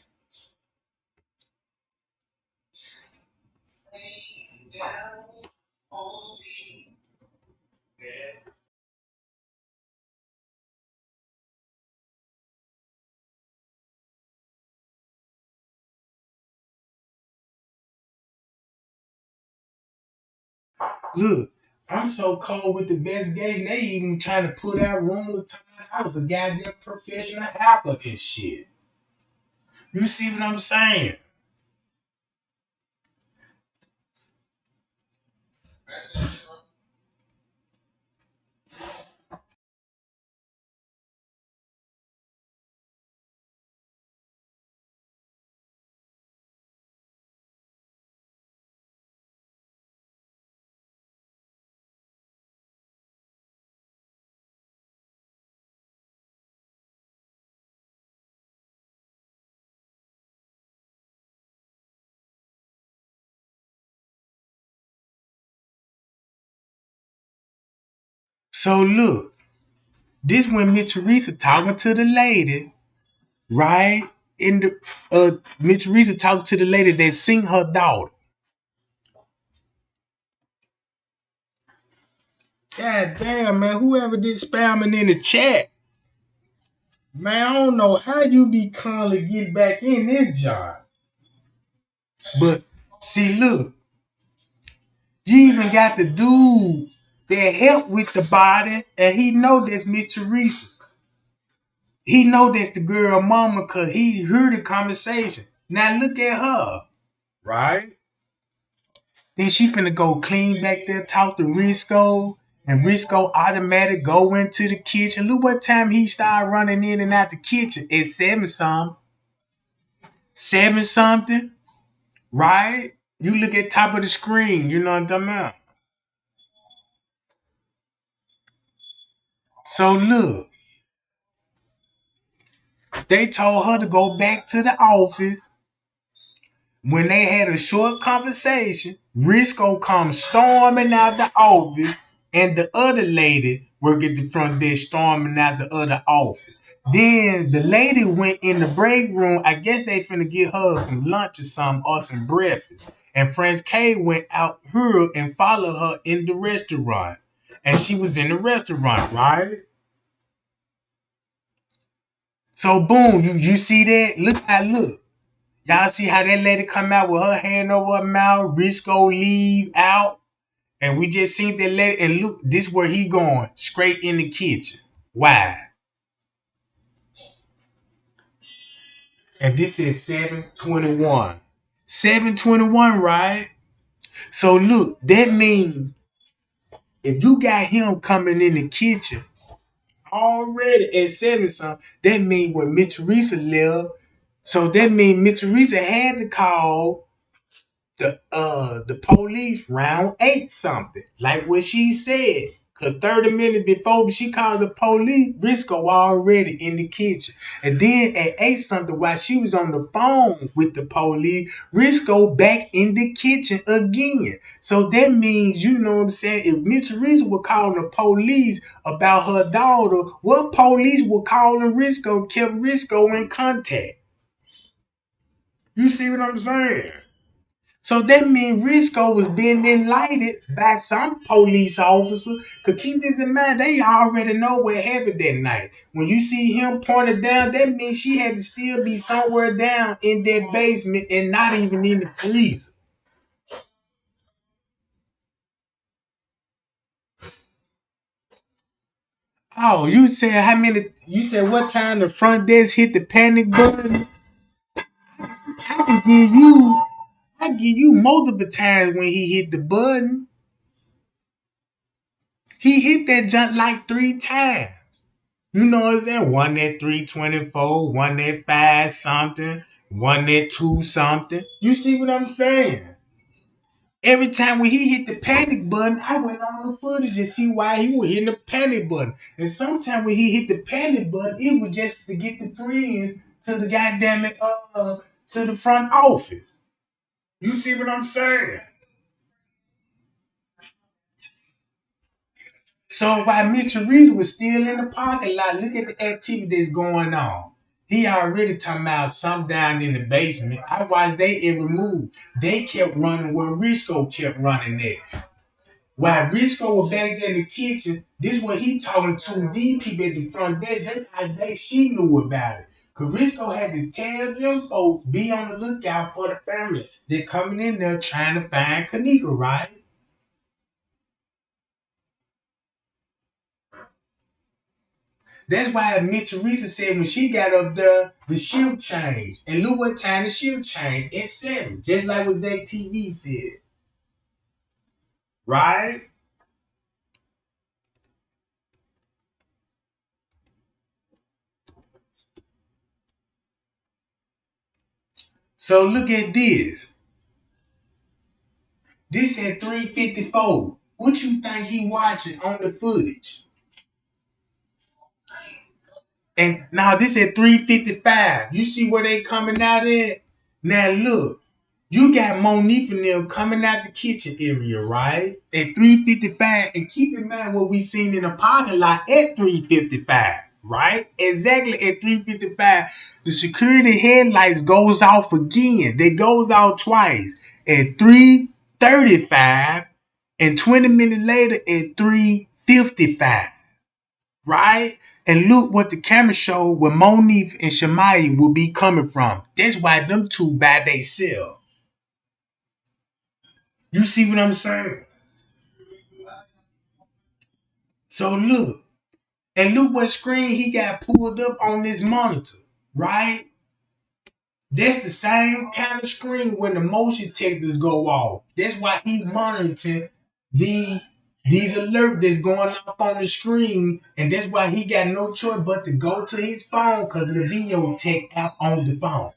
Speaker 1: Look, I'm so cold with the investigation, they even trying to put out rumors I was a goddamn professional hacker and shit. You see what I'm saying? So look, this when Miss Teresa talking to the lady, right? In the Miss Teresa talking to the lady that seen her daughter. God damn, man, whoever did spamming in the chat, man, I don't know how you be calling getting back in this job. But see, look, you even got the dude that helped with the body, and he know that's Miss Teresa. He know that's the girl mama because he heard the conversation. Now look at her, right? Then she finna go clean back there, talk to Risco, and Risco automatic go into the kitchen. Look what time he started running in and out the kitchen. It's 7 something. 7 something, right? You look at top of the screen, you know what I'm talking about? So look, they told her to go back to the office. When they had a short conversation, Risco comes storming out the office, and the other lady work at the front desk storming out the other office. Then the lady went in the break room. I guess they finna get her some lunch or something or some breakfast. And Franz K went out her and followed her in the restaurant. And she was in the restaurant, right? So boom, you see that? Look how look. Y'all see how that lady come out with her hand over her mouth, Risco leave out, and we just seen that lady, and look, this where he going, straight in the kitchen. Why? And this is 721. 721, right? So look, that means if you got him coming in the kitchen already at 7 something, that means when Miss Teresa left, so that means Miss Teresa had to call the police round 8 something, like what she said. Cause 30 minutes before she called the police, Risco already in the kitchen. And then at 8 something, while she was on the phone with the police, Risco back in the kitchen again. So that means, you know what I'm saying, if Miss Teresa were calling the police about her daughter, what police were calling Risco kept Risco in contact? You see what I'm saying? So that means Risco was being enlightened by some police officer. Cause keep this in mind, they already know what happened that night. When you see him pointed down, that means she had to still be somewhere down in that basement and not even in the freezer. Oh, you said how many? You said what time the front desk hit the panic button? I can give you, I give you multiple times when he hit the button. He hit that junk like 3 times. You know what I'm saying? One at 324, one at 5 something, one at 2 something. You see what I'm saying? Every time when he hit the panic button, I went on the footage to see why he was hitting the panic button. And sometimes when he hit the panic button, it was just to get the friends to the goddamn to the front office. You see what I'm saying? So while Mr. Reese was still in the parking lot, look at the activity that's going on. He already talking about some down in the basement. I watched they every move. They kept running where Risco kept running there. While Risco was back there in the kitchen, this what he talking to these people at the front desk. That's how she knew about it. Cause Risco had to tell them folks be on the lookout for the family. They're coming in there trying to find Kenneka, right? That's why Miss Teresa said when she got up there, the shift changed. And look what time the shift changed. At 7. Just like what Zach TV said. Right? So look at this. This at 3:54. What you think he watching on the footage? And now this at 3:55. You see where they coming out at? Now look, you got Monique and them coming out the kitchen area, right? At 3:55. And keep in mind what we seen in the parking lot at 3:55, right? Exactly at 3:55. The security headlights goes off again. They goes off twice. At 3:35 and 20 minutes later at 3:55. Right? And look what the camera showed where Monique and Shamaya will be coming from. That's why them two by themselves. You see what I'm saying? So look. And look what screen he got pulled up on this monitor. Right? That's the same kind of screen when the motion detectors go off. That's why he monitoring these alerts that's going off on the screen, and that's why he got no choice but to go to his phone because of the video tech app on the phone.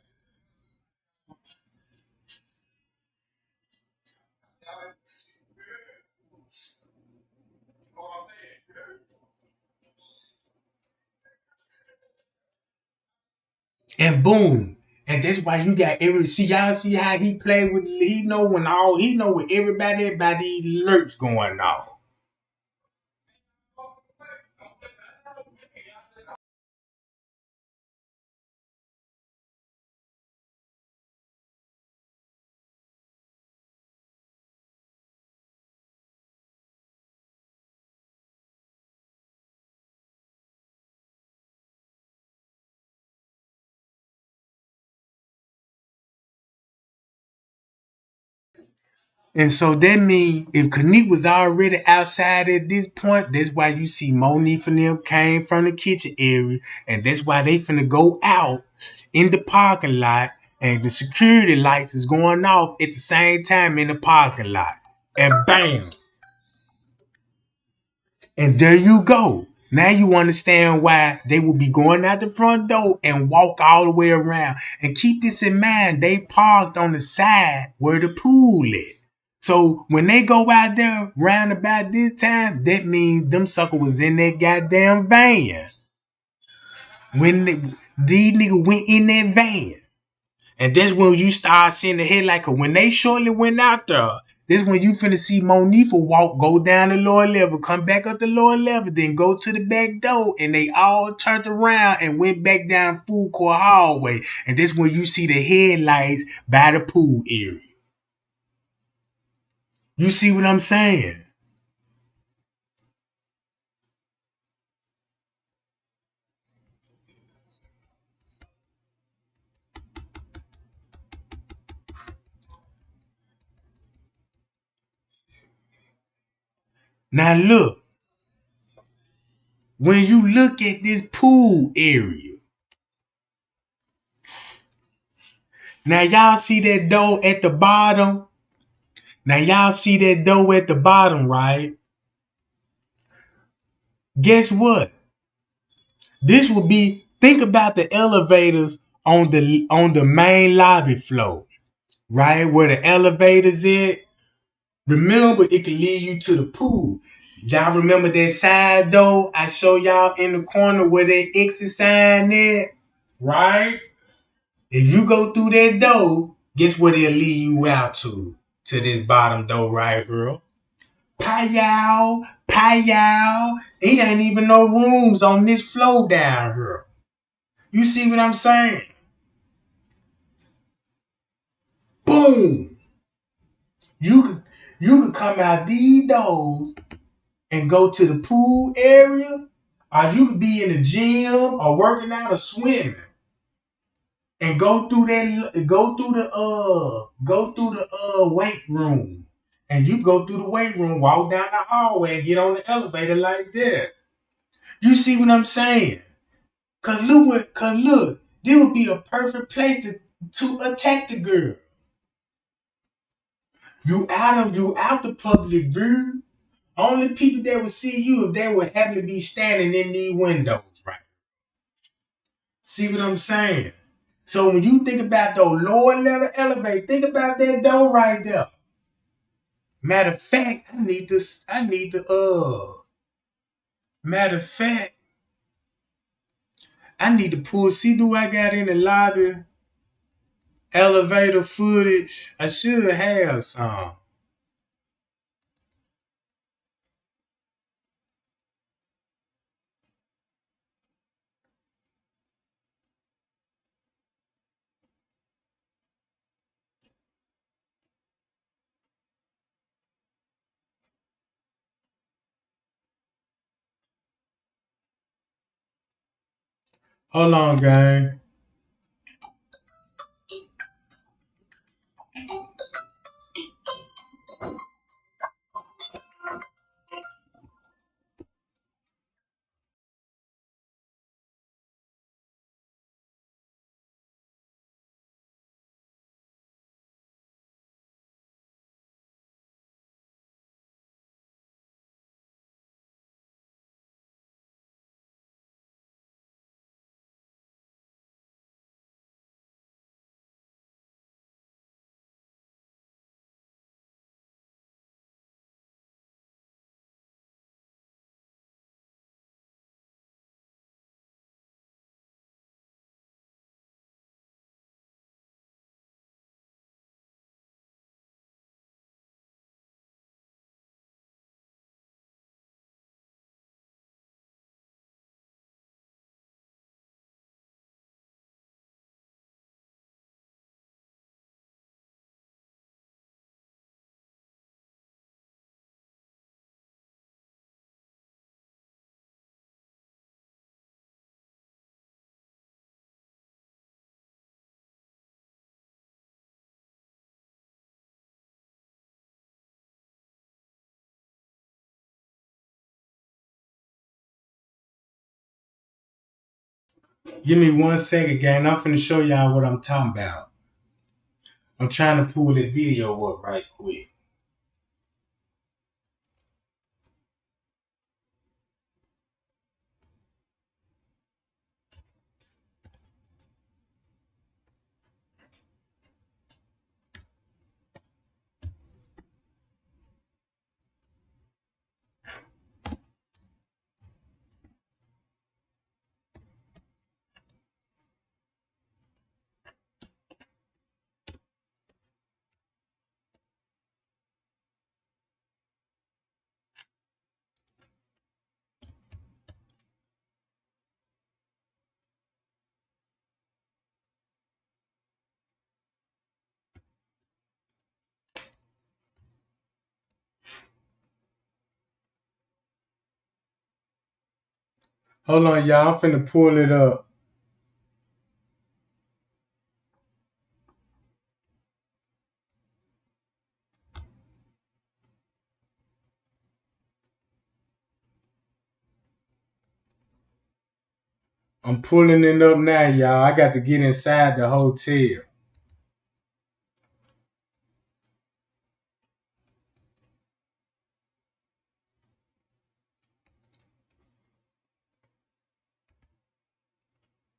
Speaker 1: And boom. And that's why you got y'all see how he play with he know with everybody about these alerts going off. And so that means if Kenneka was already outside at this point, that's why you see Monique and them came from the kitchen area. And that's why they finna go out in the parking lot. And the security lights is going off at the same time in the parking lot. And bam. And there you go. Now you understand why they will be going out the front door and walk all the way around. And keep this in mind, they parked on the side where the pool is. So when they go out there round about this time, that means them sucker was in that goddamn van. These niggas went in that van. And that's when you start seeing the headlight. Cause when they shortly went out there, this when you finna see Monifa walk, go down the lower level, come back up the lower level, then go to the back door, and they all turned around and went back down food court hallway. And this when you see the headlights by the pool area. You see what I'm saying? Now look, when you look at this pool area, now y'all see that door at the bottom? Now y'all see that door at the bottom, right? Guess what? This would be, think about the elevators on the main lobby floor, right? Where the elevators at. Remember, it can lead you to the pool. Y'all remember that side door I show y'all in the corner where that exit sign at? Right? If you go through that door, guess what it'll lead you out to? To this bottom door right here. Payal. It ain't even no rooms on this floor down here. You see what I'm saying? Boom. You could come out these doors and go to the pool area, or you could be in the gym or working out or swimming. And go through the weight room. And you go through the weight room, walk down the hallway and get on the elevator like that. You see what I'm saying? Cause look, this would be a perfect place to attack the girl. You out the public view. Only people that would see you if they would happen to be standing in these windows, right? See what I'm saying? So when you think about those lower level elevators, think about that door right there. Matter of fact, matter of fact, I need to pull, see, do I got in the lobby elevator footage? I should have some. Hold on, gang. Give me 1 second, gang. I'm finna show y'all what I'm talking about. I'm trying to pull that video up right quick. Hold on, y'all. I'm finna pull it up. I'm pulling it up now, y'all. I got to get inside the hotel.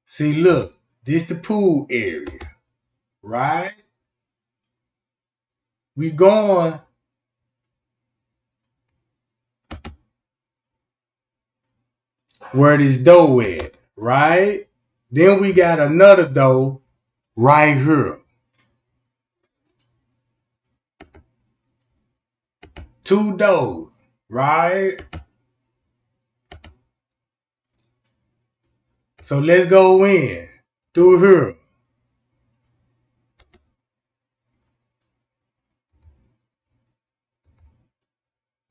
Speaker 1: See, look. This the pool area, right? We going where this door at, right? Then we got another door right here. Two doors, right? So let's go in through here.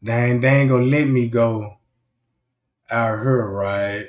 Speaker 1: They ain't gonna let me go out here, right?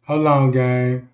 Speaker 1: Hold on, gang.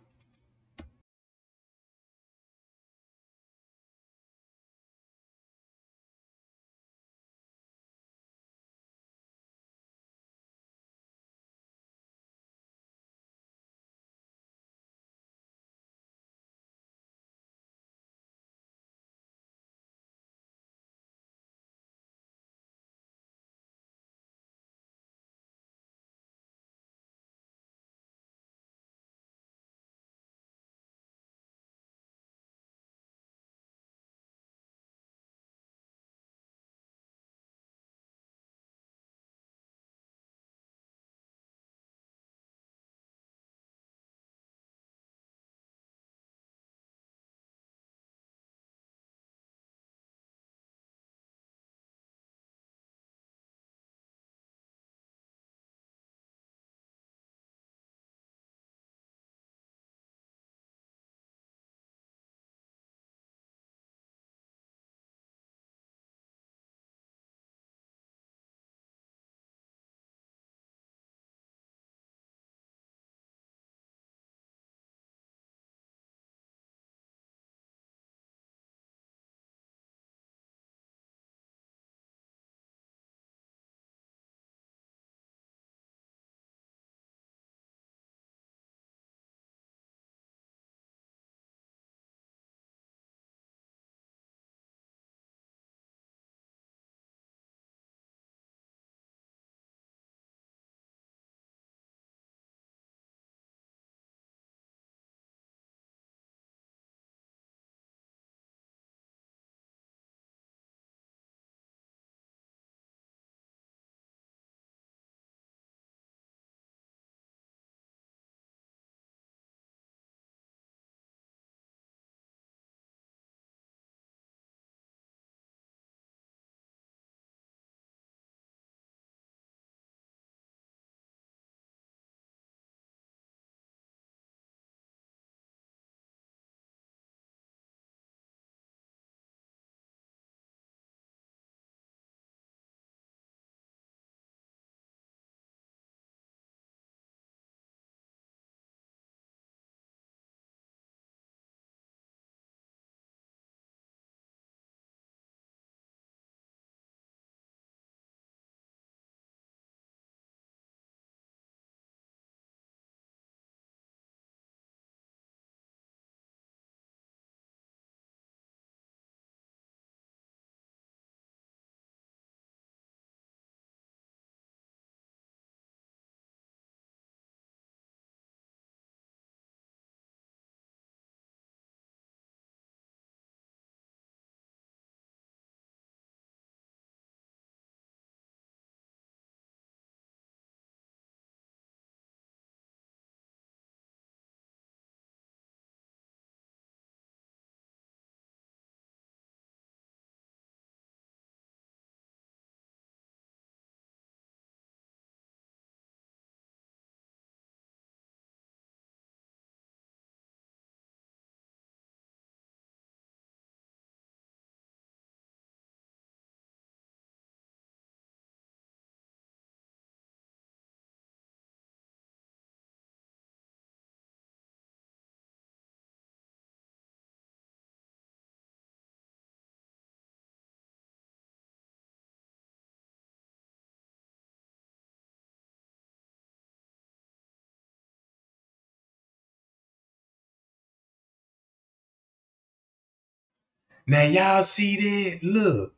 Speaker 1: Now y'all see that? Look.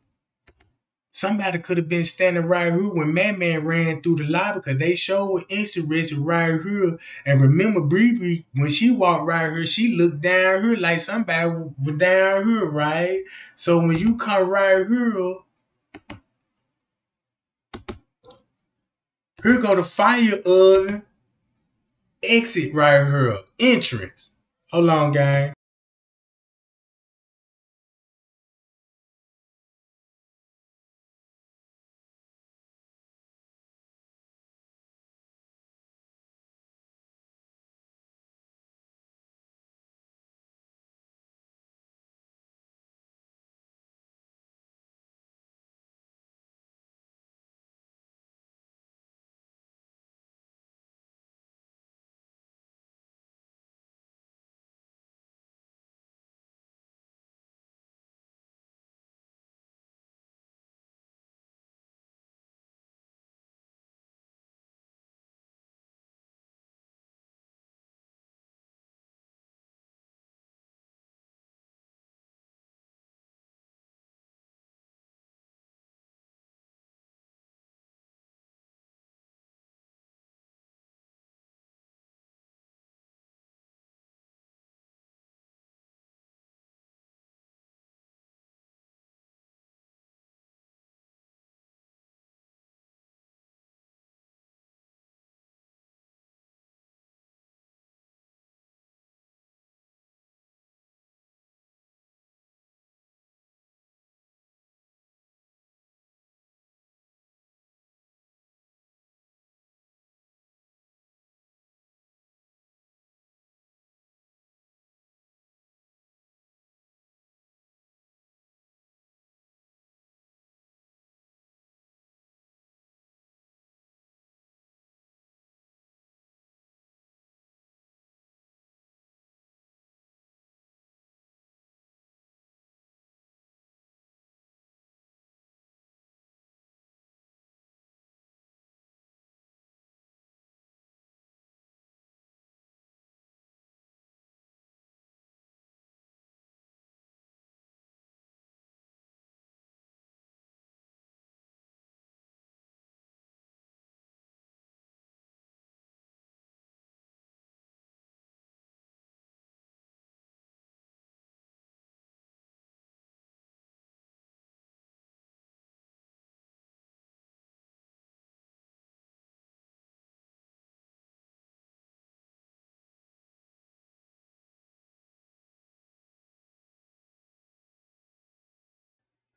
Speaker 1: Somebody could have been standing right here when Madman ran through the lobby because they showed interested right here. And remember, Bree, when she walked right here, she looked down here like somebody was down here, right? So when you come right here go the fire oven, exit right here, entrance. Hold on, gang.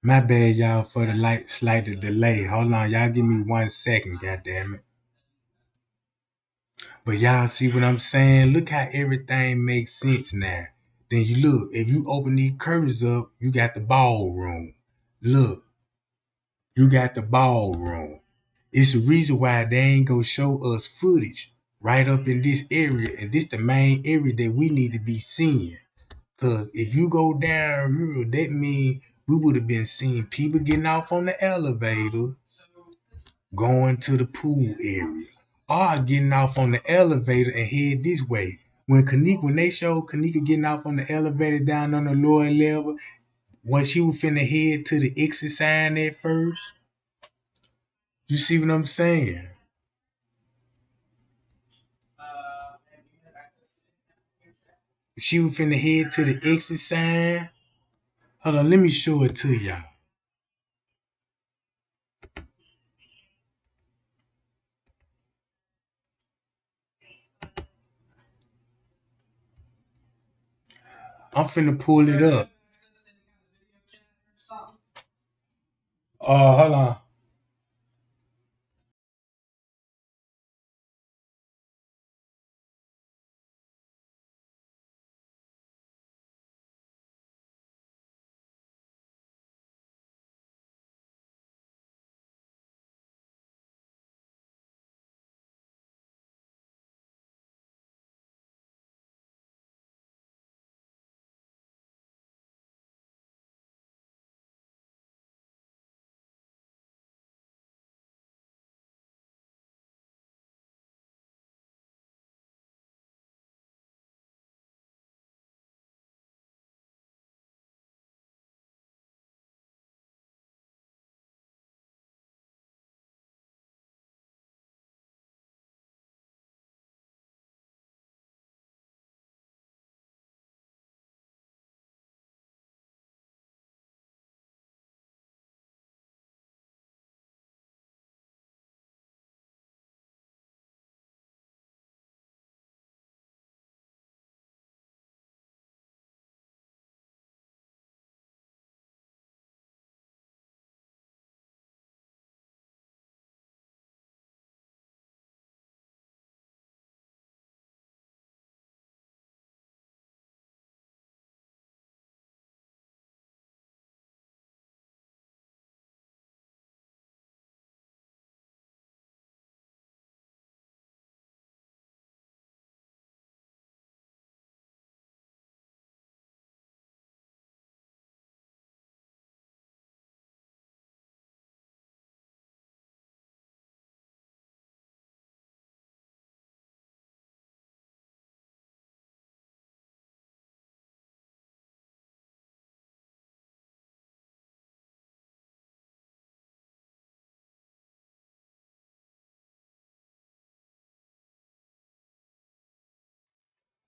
Speaker 1: My bad, y'all, for the slight delay. Hold on, y'all give me 1 second, goddammit. But y'all see what I'm saying? Look how everything makes sense now. Then you look, if you open these curtains up, you got the ballroom. Look, you got the ballroom. It's the reason why they ain't gonna show us footage right up in this area, and this the main area that we need to be seeing. Cause if you go down here, that mean we would have been seeing people getting off on the elevator, going to the pool area, or getting off on the elevator and head this way. When they showed Kenneka getting off on the elevator down on the lower level, when she was finna head to the exit sign at first, you see what I'm saying? She was finna head to the exit sign. Hold on, let me show it to y'all. I'm finna pull it up. Hold on.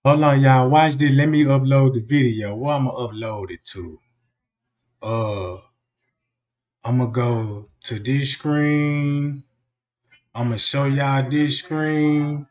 Speaker 1: Hold on, y'all. Watch this. Let me upload the video. Where I'ma upload it to? Uh, I'ma go to this screen. I'ma show y'all this screen.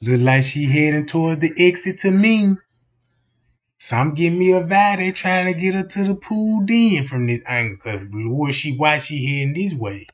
Speaker 1: Look like she heading towards the exit to me. Some give me a vibe they trying to get her to the pool den from this angle. Cause why she heading this way?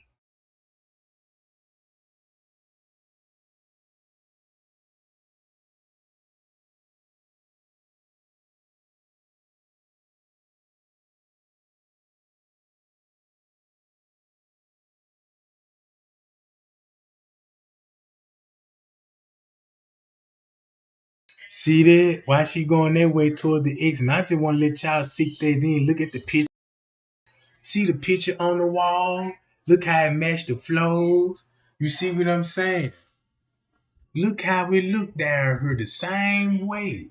Speaker 1: See that? Why she going that way towards the exit? And I just want to let y'all sit there then look at the picture. See the picture on the wall? Look how it matched the flows. You see what I'm saying? Look how it look down here the same way.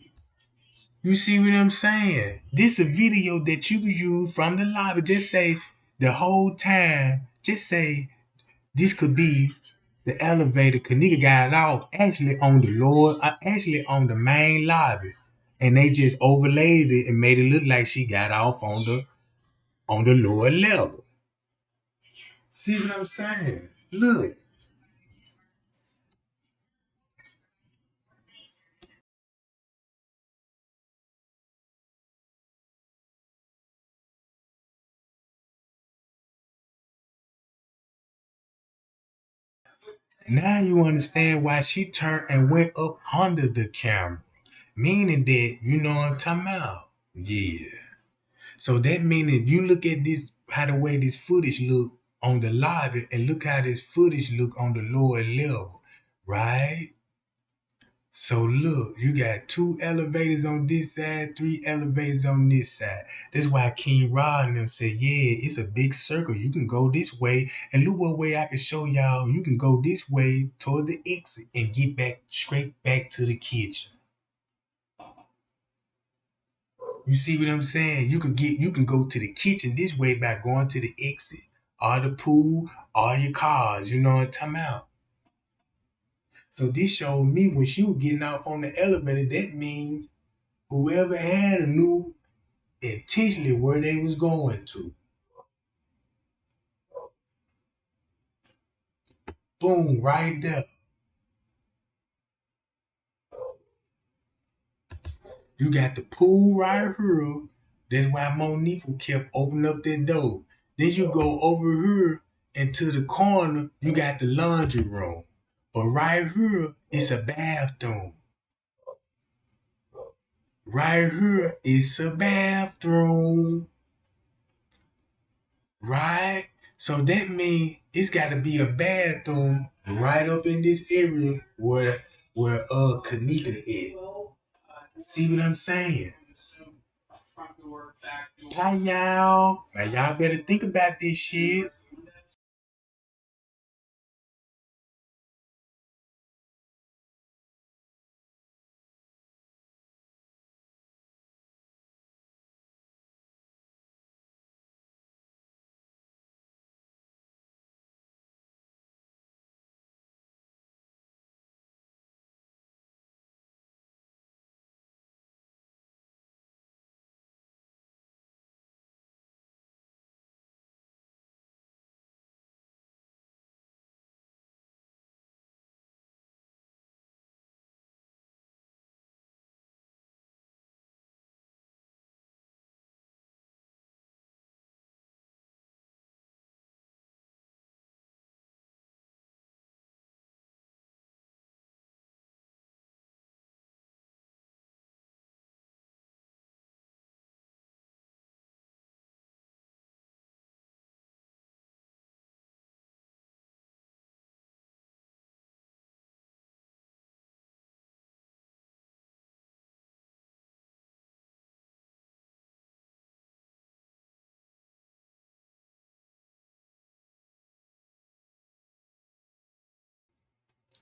Speaker 1: You see what I'm saying? This a video that you can use from the lobby. Just say the whole time. Just say this could be the elevator. Kenneka got off actually on the lower, actually on the main lobby, and they just overlaid it and made it look like she got off on the lower level. See what I'm saying? Look. Now you understand why she turned and went up under the camera. Meaning that, you know what I'm talking about? Yeah. So that means if you look at this, how the way this footage look on the lobby and look how this footage look on the lower level, right? So look, you got 2 elevators on this side, 3 elevators on this side. That's why King Rod and them said, yeah, it's a big circle. You can go this way. And look what way I can show y'all. You can go this way toward the exit and get back straight back to the kitchen. You see what I'm saying? You can go to the kitchen this way by going to the exit, or the pool, or your cars. You know what I'm talking about? So this showed me when she was getting off on the elevator, that means whoever had a knew intentionally where they was going to. Boom, right there. You got the pool right here. That's why Monifa kept opening up that door. Then you go over here into the corner, you got the laundry room. But right here, it's a bathroom. Right here, it's a bathroom. Right? So that means it's got to be a bathroom right up in this area where Kenneka is. See what I'm saying? Hi y'all. Now y'all better think about this shit.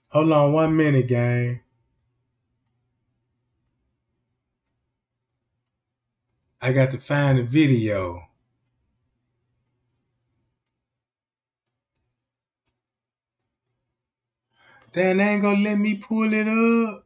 Speaker 1: Hold on 1 minute, gang. I got to find the video. Damn, they ain't gonna let me pull it up.